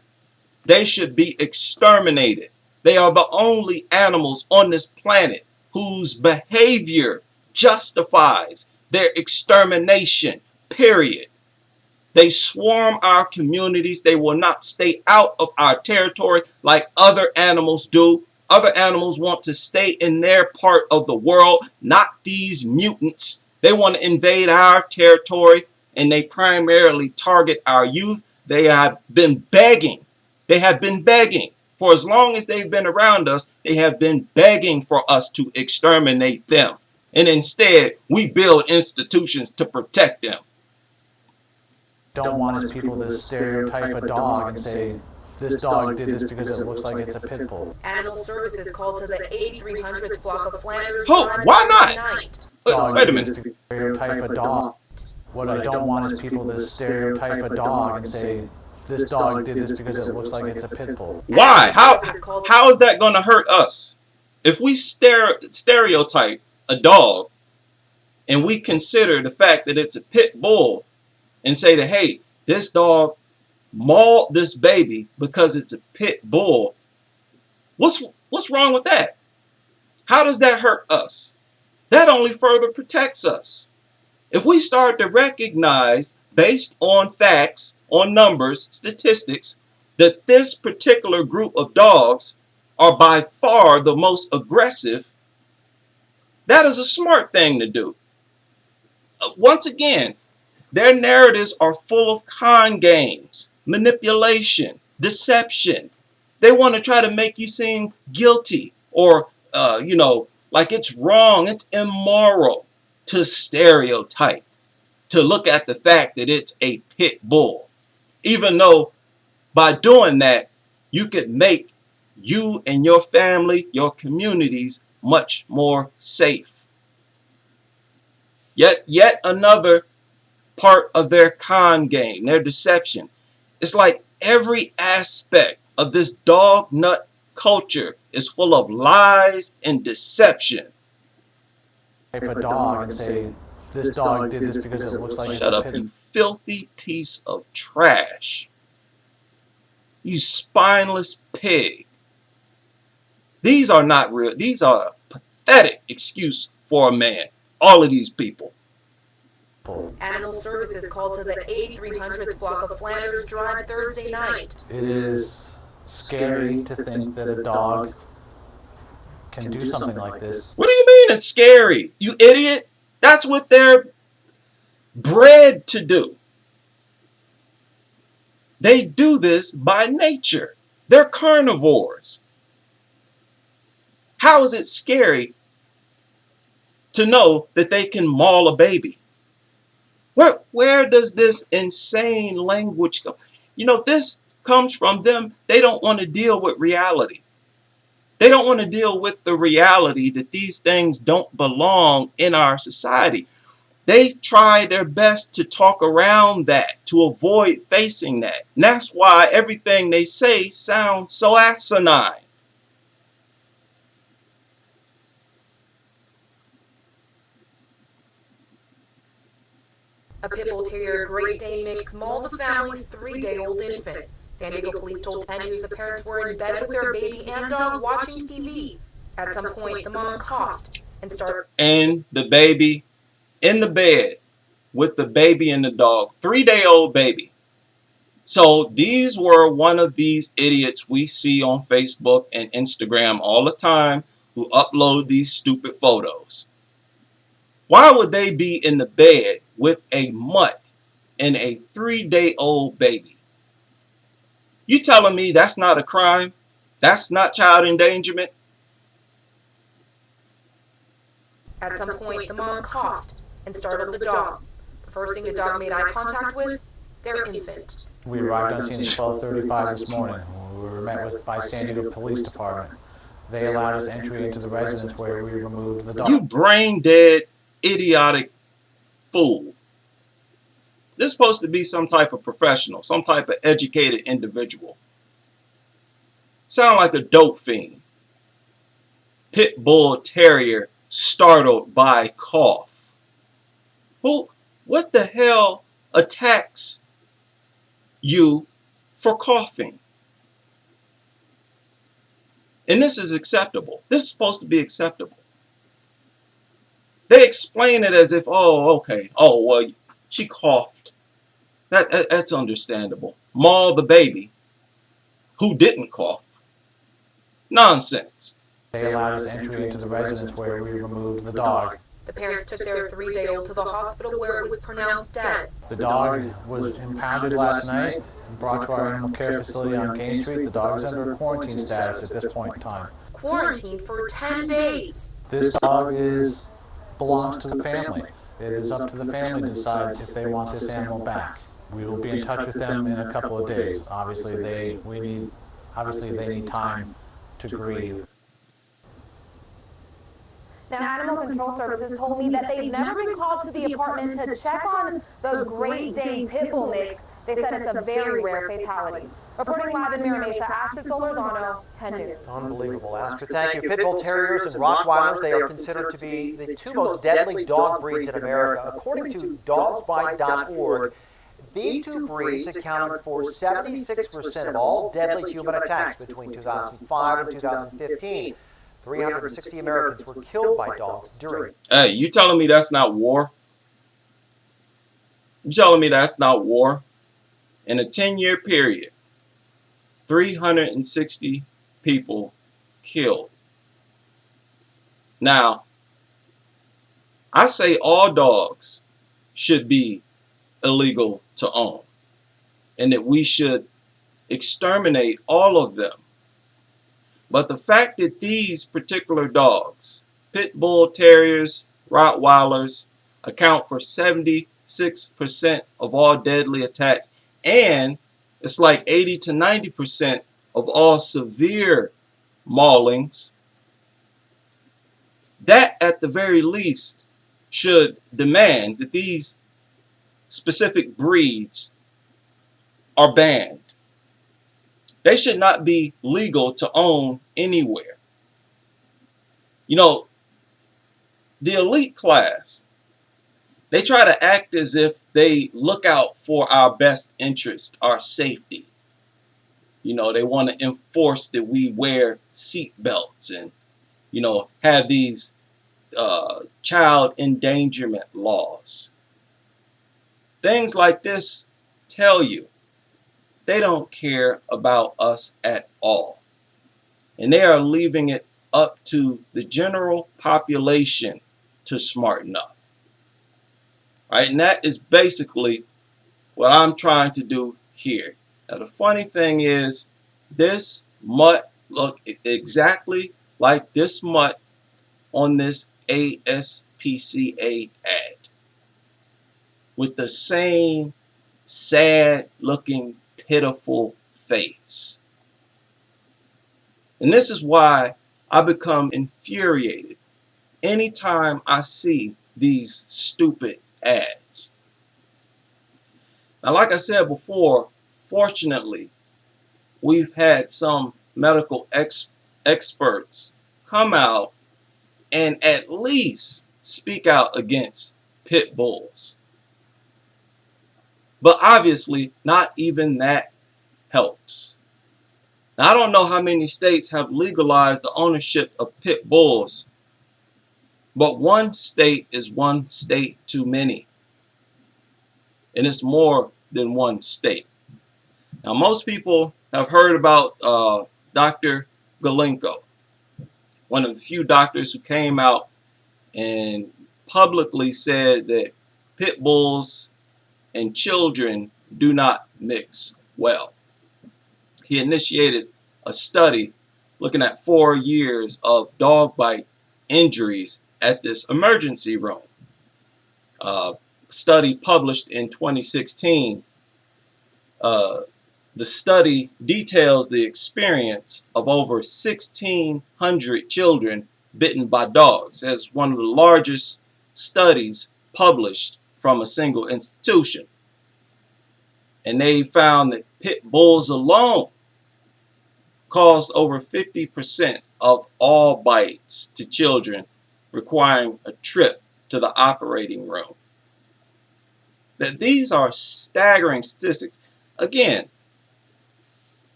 They should be exterminated. They are the only animals on this planet whose behavior justifies their extermination, period. They swarm our communities. They will not stay out of our territory like other animals do. Other animals want to stay in their part of the world, not these mutants. They want to invade our territory, and they primarily target our youth. They have been begging. They have been begging. For as long as they've been around us, they have been begging for us to exterminate them. And instead, we build institutions to protect them. Don't want his people to stereotype a dog and say, this dog did this because it looks like it's a pit bull. Animal Services called to the 8300th block of Flanders. Oh, why not? Wait a minute. Stereotype a dog. What I don't want is people to stereotype a dog and say, this dog did this because it looks like it's a pit bull. Why? How is that going to hurt us? If we stereotype a dog and we consider the fact that it's a pit bull and say that, hey, this dog mauled this baby because it's a pit bull, what's wrong with that? How does that hurt us? That only further protects us. If we start to recognize, based on facts, on numbers, statistics, that this particular group of dogs are by far the most aggressive, that is a smart thing to do. Once again, their narratives are full of con games, manipulation, deception. They want to try to make you seem guilty or, like it's wrong, it's immoral to stereotype, to look at the fact that it's a pit bull. Even though by doing that, you could make you and your family, your communities much more safe. Yet another part of their con game, their deception. It's like every aspect of this dog nut culture is full of lies and deception. Type a dog and say, this dog did this because it looks like Shut up, you filthy piece of trash. You spineless pig. These are not real. These are a pathetic excuse for a man. All of these people. Animal Services called to the 8300th block of Flanders Drive Thursday night. It is scary to think that a dog can do something like this. What do you mean it's scary, you idiot? That's what they're bred to do. They do this by nature. They're carnivores. How is it scary to know that they can maul a baby? Where does this insane language go? This comes from them. They don't want to deal with reality. They don't want to deal with the reality that these things don't belong in our society. They try their best to talk around that, to avoid facing that. And that's why everything they say sounds so asinine. A pit bull terrier Great Dane mix mauled the family's 3-day-old infant. San Diego police told 10 News the parents were in bed with their baby and dog watching TV. At some point, the mom coughed and started. And the baby in the bed with the baby and the dog, 3-day-old baby. So these were one of these idiots we see on Facebook and Instagram all the time who upload these stupid photos. Why would they be in the bed with a mutt and a 3-day-old baby. You telling me that's not a crime? That's not child endangerment? At some point, the mom coughed and startled the dog. The first thing the dog made eye contact with, their infant. We arrived on scene at 12:35 this morning. We were met by San Diego Police Department. They allowed us entry into the residence where we removed the dog. You brain dead, idiotic fool. This is supposed to be some type of professional, some type of educated individual. Sound like a dope fiend. Pit bull terrier startled by cough. What the hell attacks you for coughing? And this is acceptable. This is supposed to be acceptable. They explain it as if, oh, okay. Oh, well, she coughed. That's understandable. Maul the baby who didn't cough. Nonsense. They allowed us entry into the residence where we removed the dog. The parents took their 3-day-old to the hospital where it was pronounced dead. The dog was impounded last night and brought to our animal care facility on King Street. The dog is under quarantine status at this point in time. Quarantined for 10 days. This dog belongs to the family. It is up to the family to decide if they want this animal back. We will be in touch with them in a couple of days. Obviously, they need time to grieve. Now, Animal Control Services told me that they've never been called to the apartment to check on the Great Dane Pitbull mix. They said it's a very rare fatality. Reporting live in Mira Mesa, Astrid Solorzano, 10 News. Unbelievable, Astrid. Thank you. Pitbull Terriers and Rottweilers, they are considered to be the 2 most deadly dog breeds in America. According to dogsbite.org, these 2 breeds accounted for 76% of all deadly human attacks between 2005 and 2015. 360 Americans were killed by dogs during. Hey, you telling me that's not war? You telling me that's not war? In a 10-year period, 360 people killed. Now, I say all dogs should be illegal to own, and that we should exterminate all of them. But the fact that these particular dogs, Pit Bull Terriers, Rottweilers, account for 76% of all deadly attacks, and it's like 80 to 90% of all severe maulings, that at the very least should demand that these specific breeds are banned. They should not be legal to own anywhere. You know, the elite class, they try to act as if they look out for our best interest, our safety. You know, they want to enforce that we wear seat belts and, you know, have these child endangerment laws. Things like this tell you they don't care about us at all. And they are leaving it up to the general population to smarten up. Right? And that is basically what I'm trying to do here. Now, the funny thing is, this mutt look exactly like this mutt on this ASPCA ad, with the same sad looking pitiful face. And this is why I become infuriated anytime I see these stupid ads. Now, like I said before, fortunately, we've had some medical experts come out and at least speak out against pit bulls. But obviously, not even that helps. Now, I don't know how many states have legalized the ownership of pit bulls, but one state is one state too many. And it's more than one state. Now, most people have heard about Dr. Galenko, one of the few doctors who came out and publicly said that pit bulls and children do not mix well. He initiated a study looking at 4 years of dog bite injuries at this emergency room. Study published in 2016. The study details the experience of over 1,600 children bitten by dogs, as one of the largest studies published from a single institution. And they found that pit bulls alone caused over 50% of all bites to children, requiring a trip to the operating room. That these are staggering statistics. Again,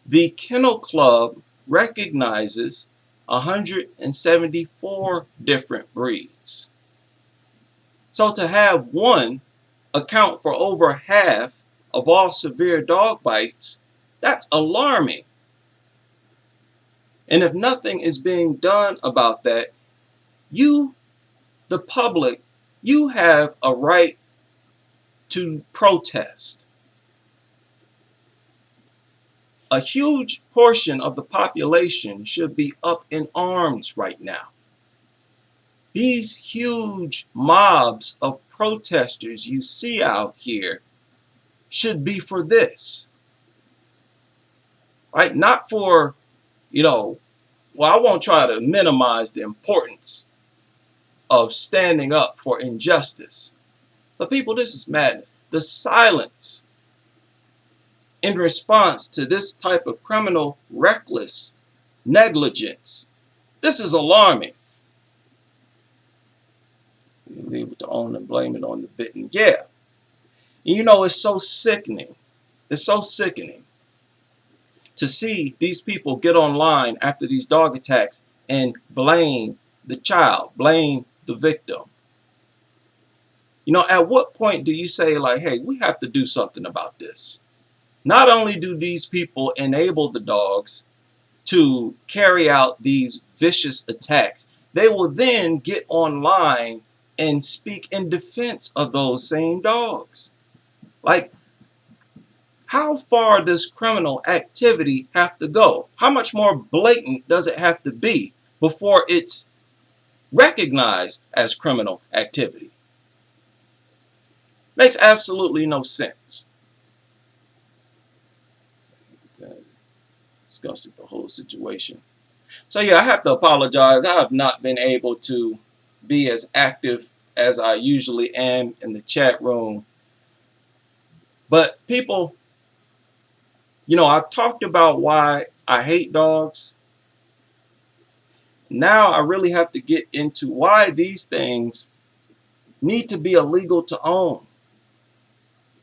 the Kennel Club recognizes 174 different breeds. So to have one account for over half of all severe dog bites, that's alarming. And if nothing is being done about that, you, the public, you have a right to protest. A huge portion of the population should be up in arms right now. These huge mobs of protesters you see out here should be for this, right? Not for, well, I won't try to minimize the importance of standing up for injustice. But people, this is madness. The silence in response to this type of criminal reckless negligence, this is alarming. Leave it to own and blame it on the bitten. Yeah. And it's so sickening. It's so sickening to see these people get online after these dog attacks and blame the child, blame the victim. At what point do you say, like, hey, we have to do something about this? Not only do these people enable the dogs to carry out these vicious attacks, they will then get online and speak in defense of those same dogs. Like, how far does criminal activity have to go? How much more blatant does it have to be before it's recognized as criminal activity? Makes absolutely no sense. Discussing the whole situation. So yeah, I have to apologize. I have not been able to be as active as I usually am in the chat room. But people, I've talked about why I hate dogs. Now I really have to get into why these things need to be illegal to own.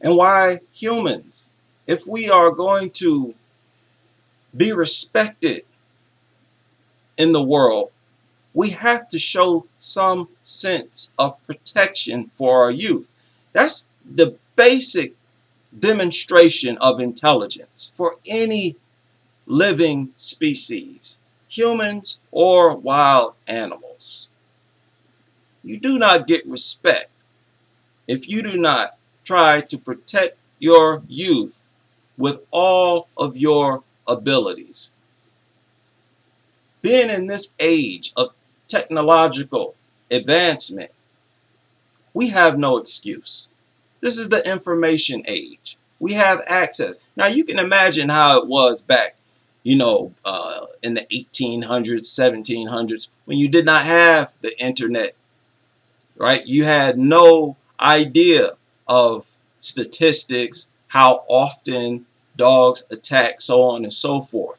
And why humans, if we are going to be respected in the world, we have to show some sense of protection for our youth. That's the basic demonstration of intelligence for any living species, humans or wild animals. You do not get respect if you do not try to protect your youth with all of your abilities. Being in this age of technological advancement, we have no excuse. This is the information age. We have access. Now you can imagine how it was back, in the 1800s, 1700s, when you did not have the internet, right? You had no idea of statistics, how often dogs attack, so on and so forth.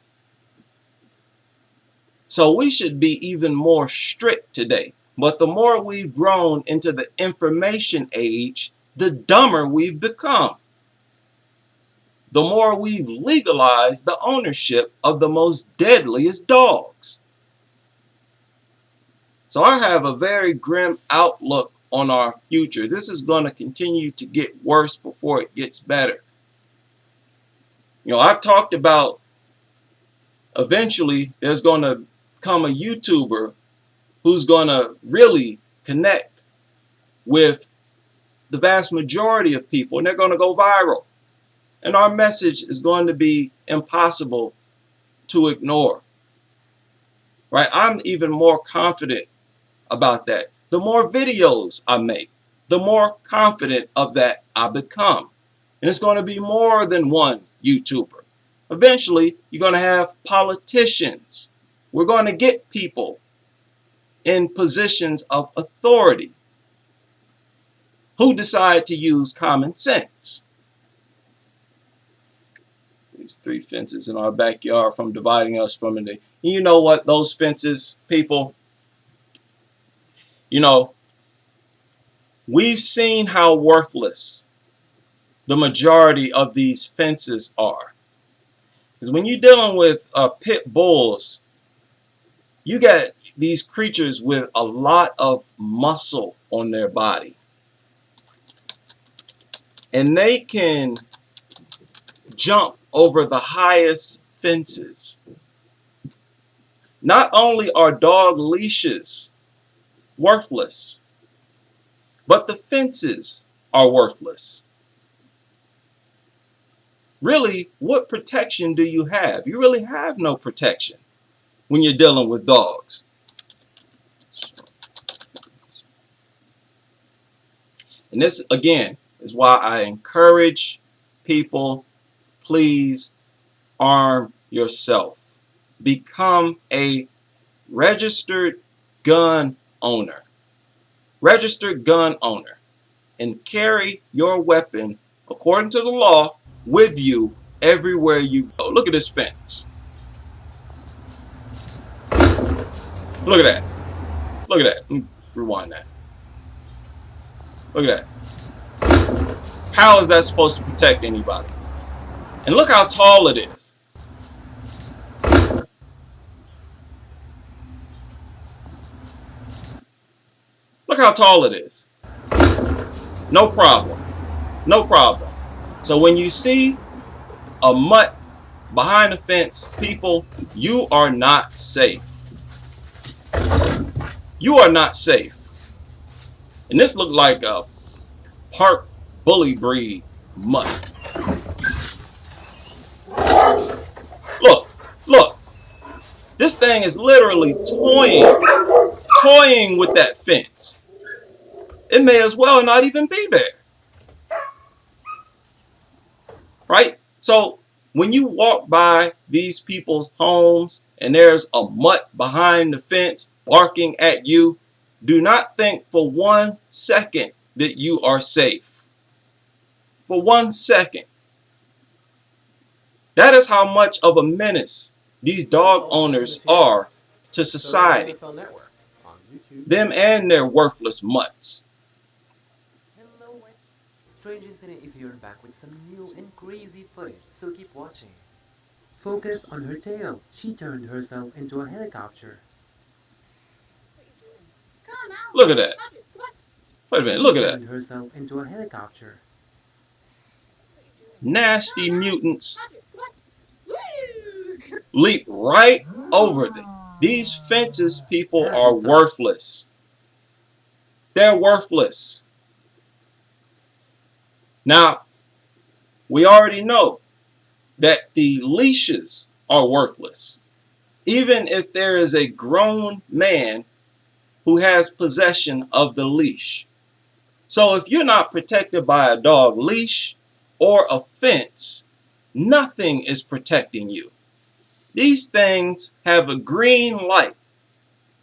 So we should be even more strict today. But the more we've grown into the information age, the dumber we've become. The more we've legalized the ownership of the most deadliest dogs. So I have a very grim outlook on our future. This is going to continue to get worse before it gets better. I've talked about eventually there's going to come a YouTuber who's going to really connect with the vast majority of people, and they're going to go viral. And our message is going to be impossible to ignore. Right? I'm even more confident about that. The more videos I make, the more confident of that I become. And it's going to be more than one YouTuber. Eventually, you're going to have politicians. We're going to get people in positions of authority who decide to use common sense. These 3 fences in our backyard from dividing us from it. You know what? Those fences, people, you know, we've seen how worthless the majority of these fences are. Because when you're dealing with pit bulls, you got these creatures with a lot of muscle on their body. And they can jump over the highest fences. Not only are dog leashes worthless, but the fences are worthless. Really, what protection do you have? You really have no protection when you're dealing with dogs. And this, again, is why I encourage people, please arm yourself. Become a registered gun owner. Registered gun owner. And carry your weapon, according to the law, with you everywhere you go. Look at this fence. Look at that. Look at that. Let me rewind that. Look at that. How is that supposed to protect anybody? And look how tall it is. Look how tall it is. No problem. No problem. So when you see a mutt behind the fence, people, you are not safe. You are not safe. And this looked like a park bully breed mutt. Look, look. This thing is literally toying with that fence. It may as well not even be there. Right? So when you walk by these people's homes and there's a mutt behind the fence barking at you, do not think for 1 second that you are safe. For 1 second. That is how much of a menace these dog owners are to society. Them and their worthless mutts. Strange Incident is here back with some new and crazy footage, so keep watching. Focus on her tail. She turned herself into a helicopter. Look at that. Wait a minute, look at that. She turned herself into a helicopter. Nasty mutants leap right over them. These fences, people, are worthless. They're worthless. Now, we already know that the leashes are worthless. Even if there is a grown man who has possession of the leash. So if you're not protected by a dog leash or a fence, nothing is protecting you. These things have a green light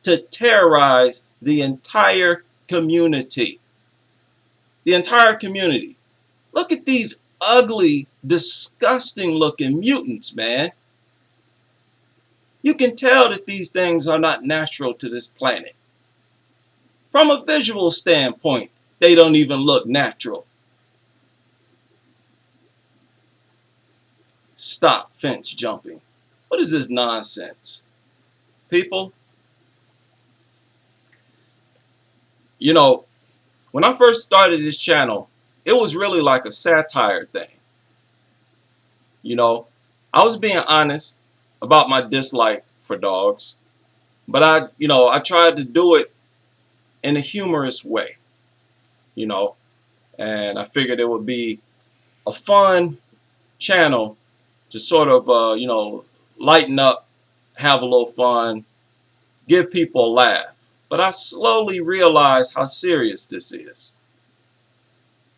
to terrorize the entire community. The entire community. Look at these ugly, disgusting looking mutants, man. You can tell that these things are not natural to this planet. From a visual standpoint, they don't even look natural. Stop fence jumping. What is this nonsense? People, you know, when I first started this channel, it was really like a satire thing. You know, I was being honest about my dislike for dogs, but I tried to do it in a humorous way, you know, and I figured it would be a fun channel to sort of, lighten up, have a little fun, give people a laugh. But I slowly realized how serious this is.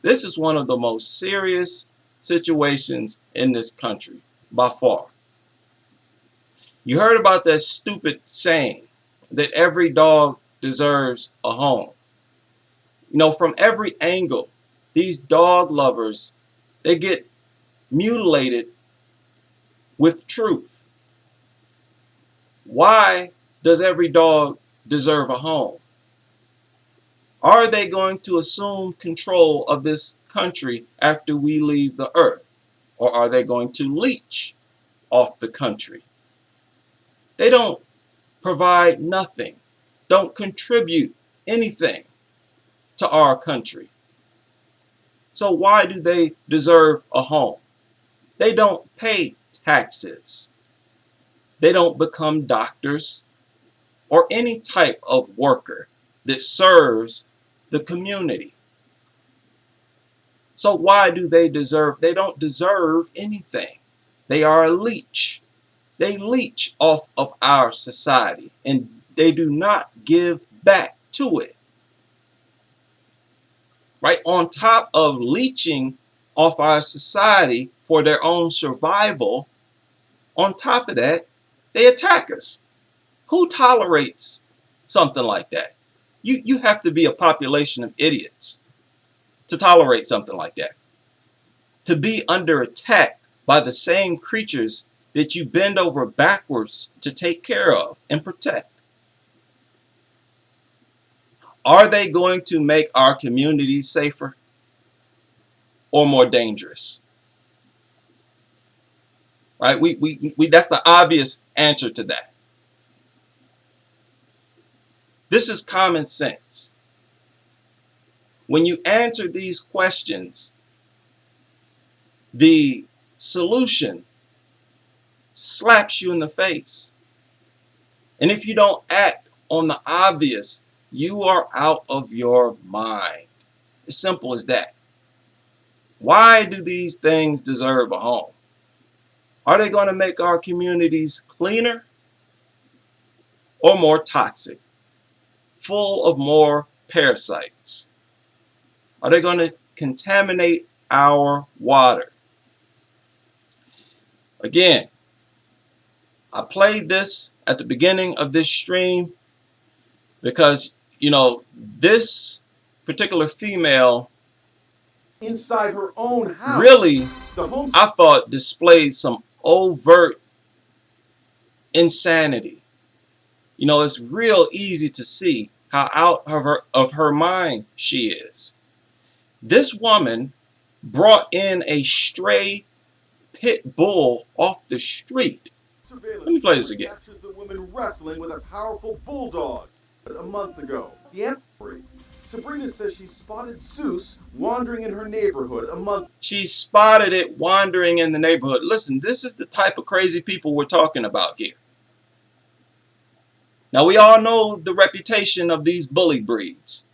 This is one of the most serious situations in this country, by far. You heard about that stupid saying that every dog deserves a home. From every angle, these dog lovers, they get mutilated with truth. Why does every dog deserve a home? Are they going to assume control of this country after we leave the earth? Or are they going to leech off the country? They don't provide nothing, don't contribute anything to our country. So why do they deserve a home? They don't pay taxes. They don't become doctors or any type of worker that serves the community. So why do they deserve? They don't deserve anything. They are a leech. They leech off of our society, and they do not give back to it. Right? On top of leeching off our society for their own survival, on top of that, they attack us. Who tolerates something like that? You have to be a population of idiots to tolerate something like that. To be under attack by the same creatures that you bend over backwards to take care of and protect. Are they going to make our communities safer or more dangerous? Right? We that's the obvious answer to that. This is common sense. When you answer these questions, the solution slaps you in the face. And if you don't act on the obvious, you are out of your mind. As simple as that. Why do these things deserve a home? Are they going to make our communities cleaner or more toxic, full of more parasites? Are they going to contaminate our water? Again, I played this at the beginning of this stream because, this particular female inside her own house really, I thought, displayed some overt insanity. It's real easy to see how out of her mind she is. This woman brought in a stray pit bull off the street. Let me play this again. Captures the woman wrestling with a powerful bulldog a month ago. Sabrina says she spotted Zeus wandering in her neighborhood a month. She spotted it wandering in the neighborhood. Listen, this is the type of crazy people we're talking about here. Now, we all know the reputation of these bully breeds.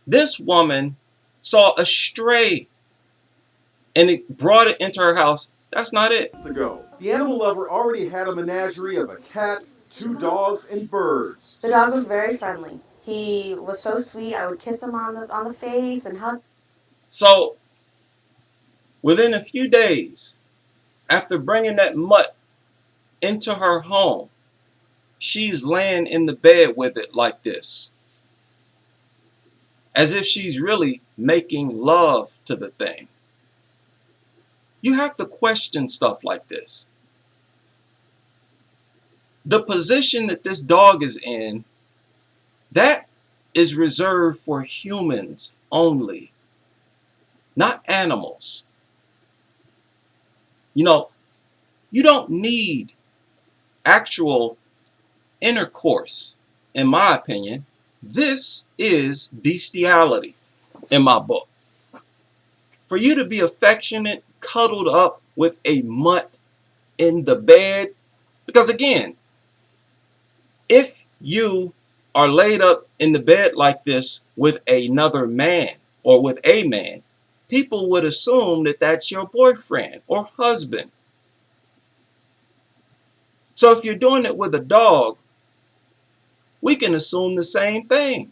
This woman saw a stray and it brought it into her house. That's not it. The animal lover already had a menagerie of a cat, 2 dogs, and birds. The dog was very friendly. He was so sweet. I would kiss him on the face and hug. So, within a few days, after bringing that mutt into her home, she's laying in the bed with it like this, as if she's really making love to the thing. You have to question stuff like this. The position that this dog is in, that is reserved for humans only, not animals. You don't need actual intercourse, in my opinion. This is bestiality in my book. For you to be affectionate, cuddled up with a mutt in the bed, because again, if you are laid up in the bed like this with another man, or with a man, people would assume that that's your boyfriend or husband. So if you're doing it with a dog, we can assume the same thing.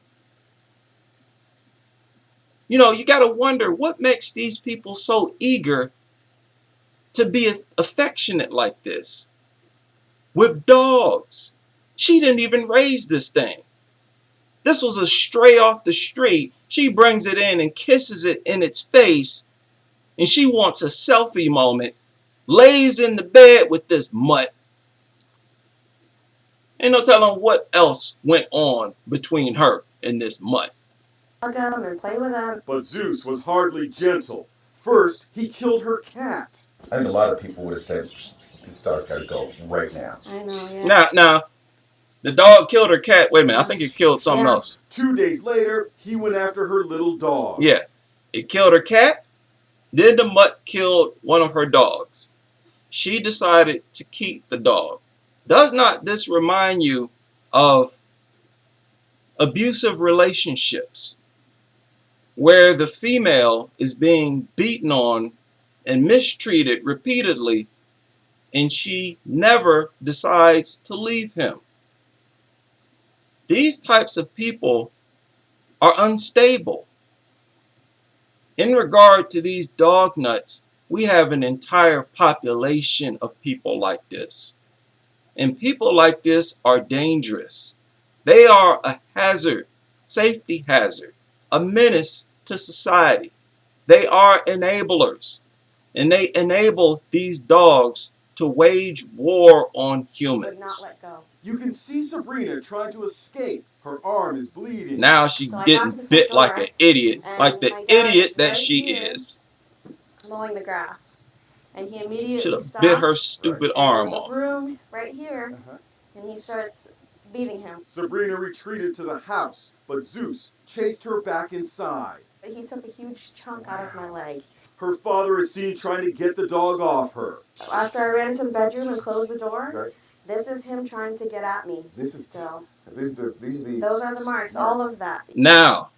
You know, you got to wonder what makes these people so eager to be affectionate like this with dogs. She didn't even raise this thing. This was a stray off the street. She brings it in and kisses it in its face, and she wants a selfie moment, lays in the bed with this mutt. Ain't no telling what else went on between her and this mutt. Hug him and play with him. But Zeus was hardly gentle. First, he killed her cat. I think a lot of people would have said, this dog's got to go right now. I know, yeah. Now, the dog killed her cat. Wait a minute, I think it killed something else. 2 days later, he went after her little dog. Yeah, it killed her cat. Then the mutt killed one of her dogs. She decided to keep the dog. Does not this remind you of abusive relationships where the female is being beaten on and mistreated repeatedly, and she never decides to leave him? These types of people are unstable. In regard to these dog nuts, we have an entire population of people like this. And people like this are dangerous. They are a hazard, safety hazard, a menace to society. They are enablers. And they enable these dogs to wage war on humans. Would not let go. You can see Sabrina trying to escape. Her arm is bleeding. Now she's getting bit like an idiot, like the idiot that she is. Mowing the grass. And he immediately Should have stopped. bit her stupid arm There's a off. broom right here, and he starts beating him. Sabrina retreated to the house, but Zeus chased her back inside. He took a huge chunk out of my leg. Her father is seen trying to get the dog off her. After I ran into the bedroom and closed the door, this is him trying to get at me. This is still. Those are the marks, all of that. Now,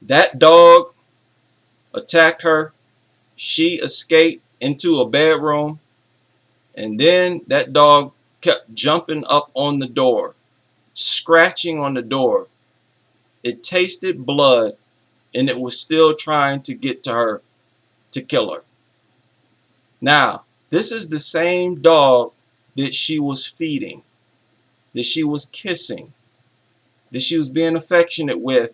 that dog attacked her. She escaped into a bedroom, and then that dog kept jumping up on the door, scratching on the door. It tasted blood, and it was still trying to get to her to kill her. Now, this is the same dog that she was feeding, that she was kissing, that she was being affectionate with.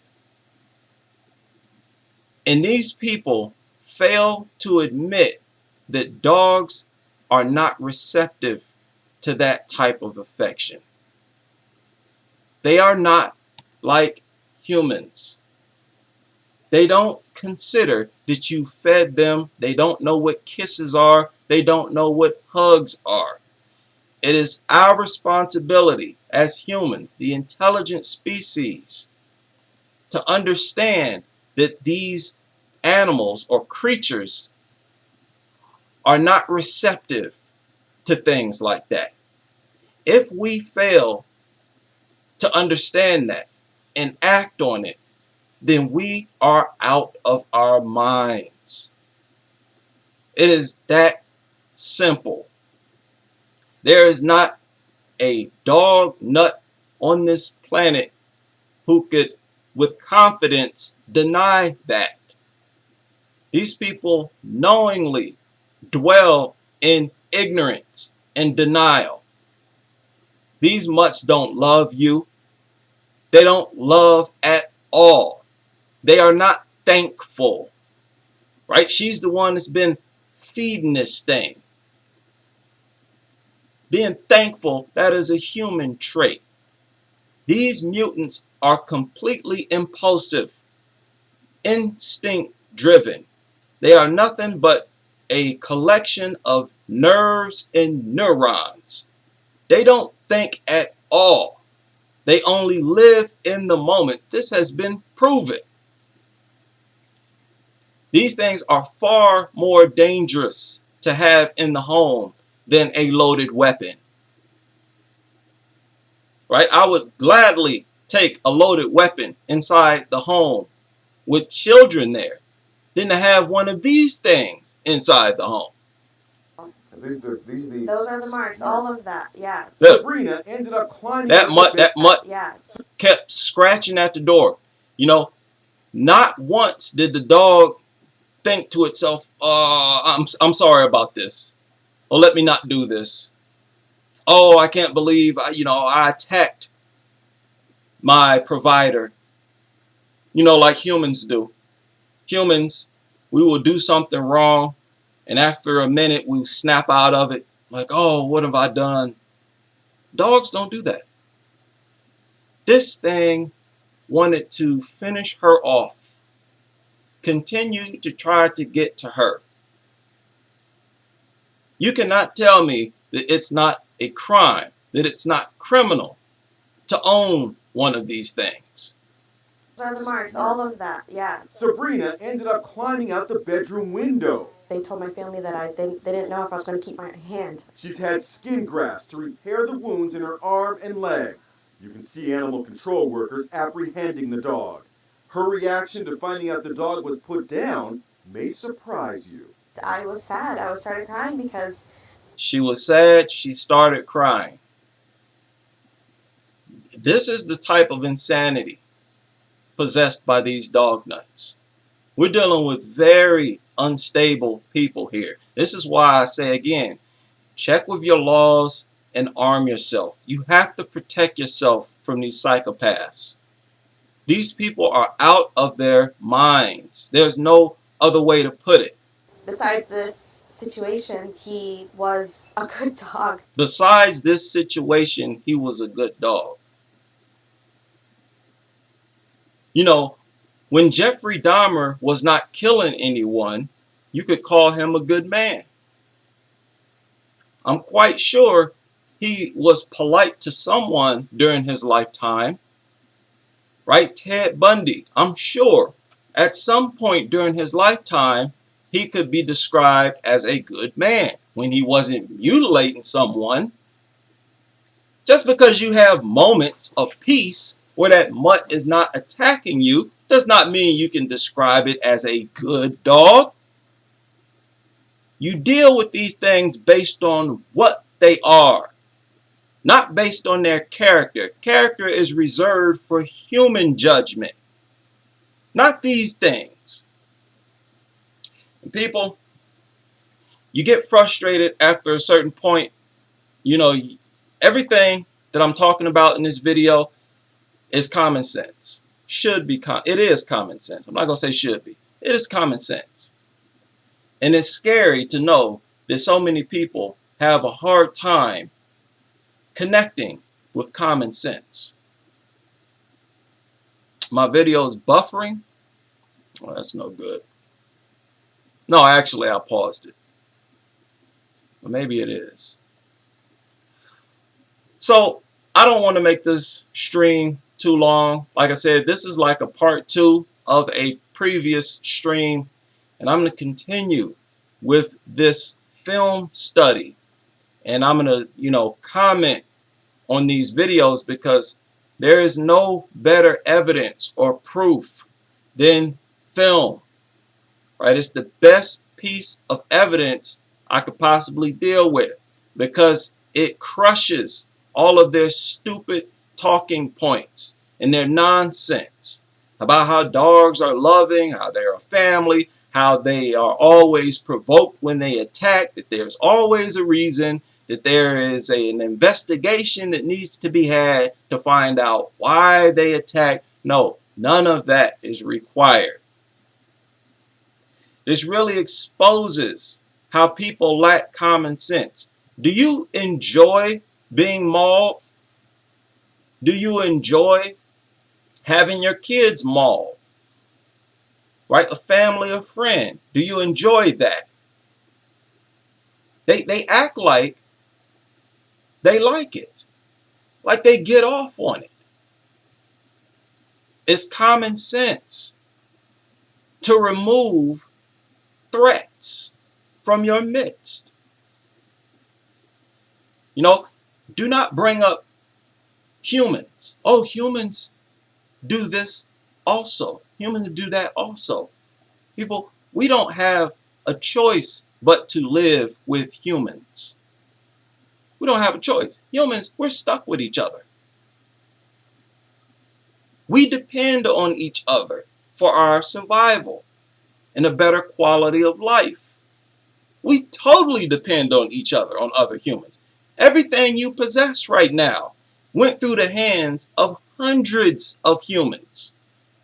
And these people fail to admit that dogs are not receptive to that type of affection. They are not like humans. They don't consider that you fed them. They don't know what kisses are. They don't know what hugs are. It is our responsibility as humans, the intelligent species, to understand that these animals or creatures are not receptive to things like that. If we fail to understand that and act on it, then we are out of our minds. It is that simple. There is not a dog nut on this planet who could with confidence deny that. These people knowingly dwell in ignorance and denial. These mutts don't love you. They don't love at all. They are not thankful. Right? She's the one that's been feeding this thing. Being thankful, that is a human trait. These mutants are completely impulsive, instinct driven. They are nothing but a collection of nerves and neurons. They don't think at all. They only live in the moment. This has been proven. These things are far more dangerous to have in the home than a loaded weapon. Right? I would gladly take a loaded weapon inside the home with children there than to have one of these things inside the home. These Those are the marks. All of that. Yeah. Look, Sabrina ended up climbing that mutt Yeah. kept scratching at the door. You know, not once did the dog think to itself, I'm sorry about this. Oh, let me not do this. Oh, I can't believe I attacked my provider. Like humans do. Humans, we will do something wrong, and after a minute we snap out of it like, oh, what have I done? Dogs don't do that. This thing wanted to finish her off, continue to try to get to her. You cannot tell me that it's not a crime, that it's not criminal to own one of these things. Those are the marks. All of that. Yeah. Sabrina ended up climbing out the bedroom window. They told my family that they didn't know if I was going to keep my hand. She's had skin grafts to repair the wounds in her arm and leg. You can see animal control workers apprehending the dog. Her reaction to finding out the dog was put down may surprise you. I was sad. I started crying because... She was sad. She started crying. This is the type of insanity possessed by these dog nuts. We're dealing with very unstable people here. This is why I say again, check with your laws and arm yourself. You have to protect yourself from these psychopaths. These people are out of their minds. There's no other way to put it. Besides this situation, he was a good dog. Besides this situation, he was a good dog. When Jeffrey Dahmer was not killing anyone, you could call him a good man. I'm quite sure he was polite to someone during his lifetime. Right? Ted Bundy, I'm sure at some point during his lifetime, he could be described as a good man when he wasn't mutilating someone. Just because you have moments of peace where that mutt is not attacking you does not mean you can describe it as a good dog. You deal with these things based on what they are, not based on their character. Character is reserved for human judgment, not these things. And people, you get frustrated after a certain point. Everything that I'm talking about in this video is common sense. It is common sense. I'm not going to say should be. It is common sense. And it's scary to know that so many people have a hard time connecting with common sense. My video is buffering. Well, that's no good. No, actually, I paused it. But maybe it is. So, I don't want to make this stream too long. Like I said, this is like a part 2 of a previous stream. And I'm going to continue with this film study. And I'm going to, comment on these videos because there is no better evidence or proof than film. Right? It's the best piece of evidence I could possibly deal with because it crushes all of their stupid talking points and their nonsense about how dogs are loving, how they're a family, how they are always provoked when they attack, that there's always a reason, that there is an investigation that needs to be had to find out why they attack. No, none of that is required. This really exposes how people lack common sense. Do you enjoy being mauled? Do you enjoy having your kids mauled? Right? A family or friend. Do you enjoy that? They act like they like it. Like they get off on it. It's common sense to remove threats from your midst. Do not bring up humans. Oh, humans do this also. Humans do that also. People, we don't have a choice but to live with humans. We don't have a choice. Humans, we're stuck with each other. We depend on each other for our survival and a better quality of life. We totally depend on each other, on other humans. Everything you possess right now went through the hands of hundreds of humans,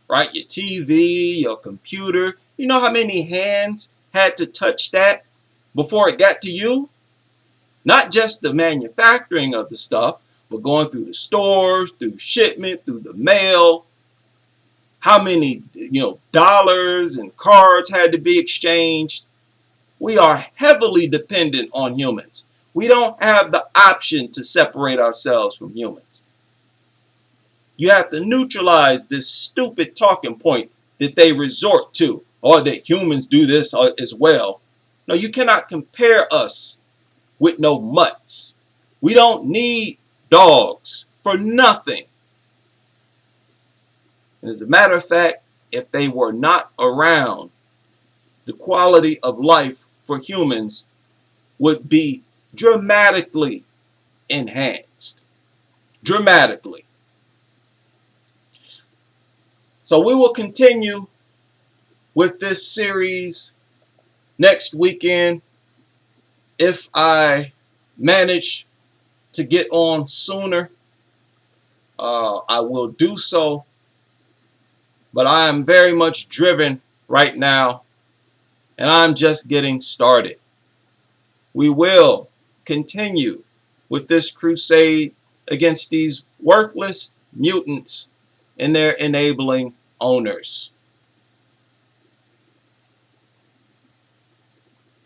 right? Your TV, your computer. You know how many hands had to touch that before it got to you? Not just the manufacturing of the stuff, but going through the stores, through shipment, through the mail. How many, dollars and cards had to be exchanged? We are heavily dependent on humans. We don't have the option to separate ourselves from humans. You have to neutralize this stupid talking point that they resort to, or that humans do this as well. No, you cannot compare us with no mutts. We don't need dogs for nothing. And as a matter of fact, if they were not around, the quality of life for humans would be dramatically enhanced. Dramatically. So we will continue with this series next weekend. If I manage to get on sooner, I will do so. But I am very much driven right now, and I'm just getting started. We will continue with this crusade against these worthless mutants and their enabling owners.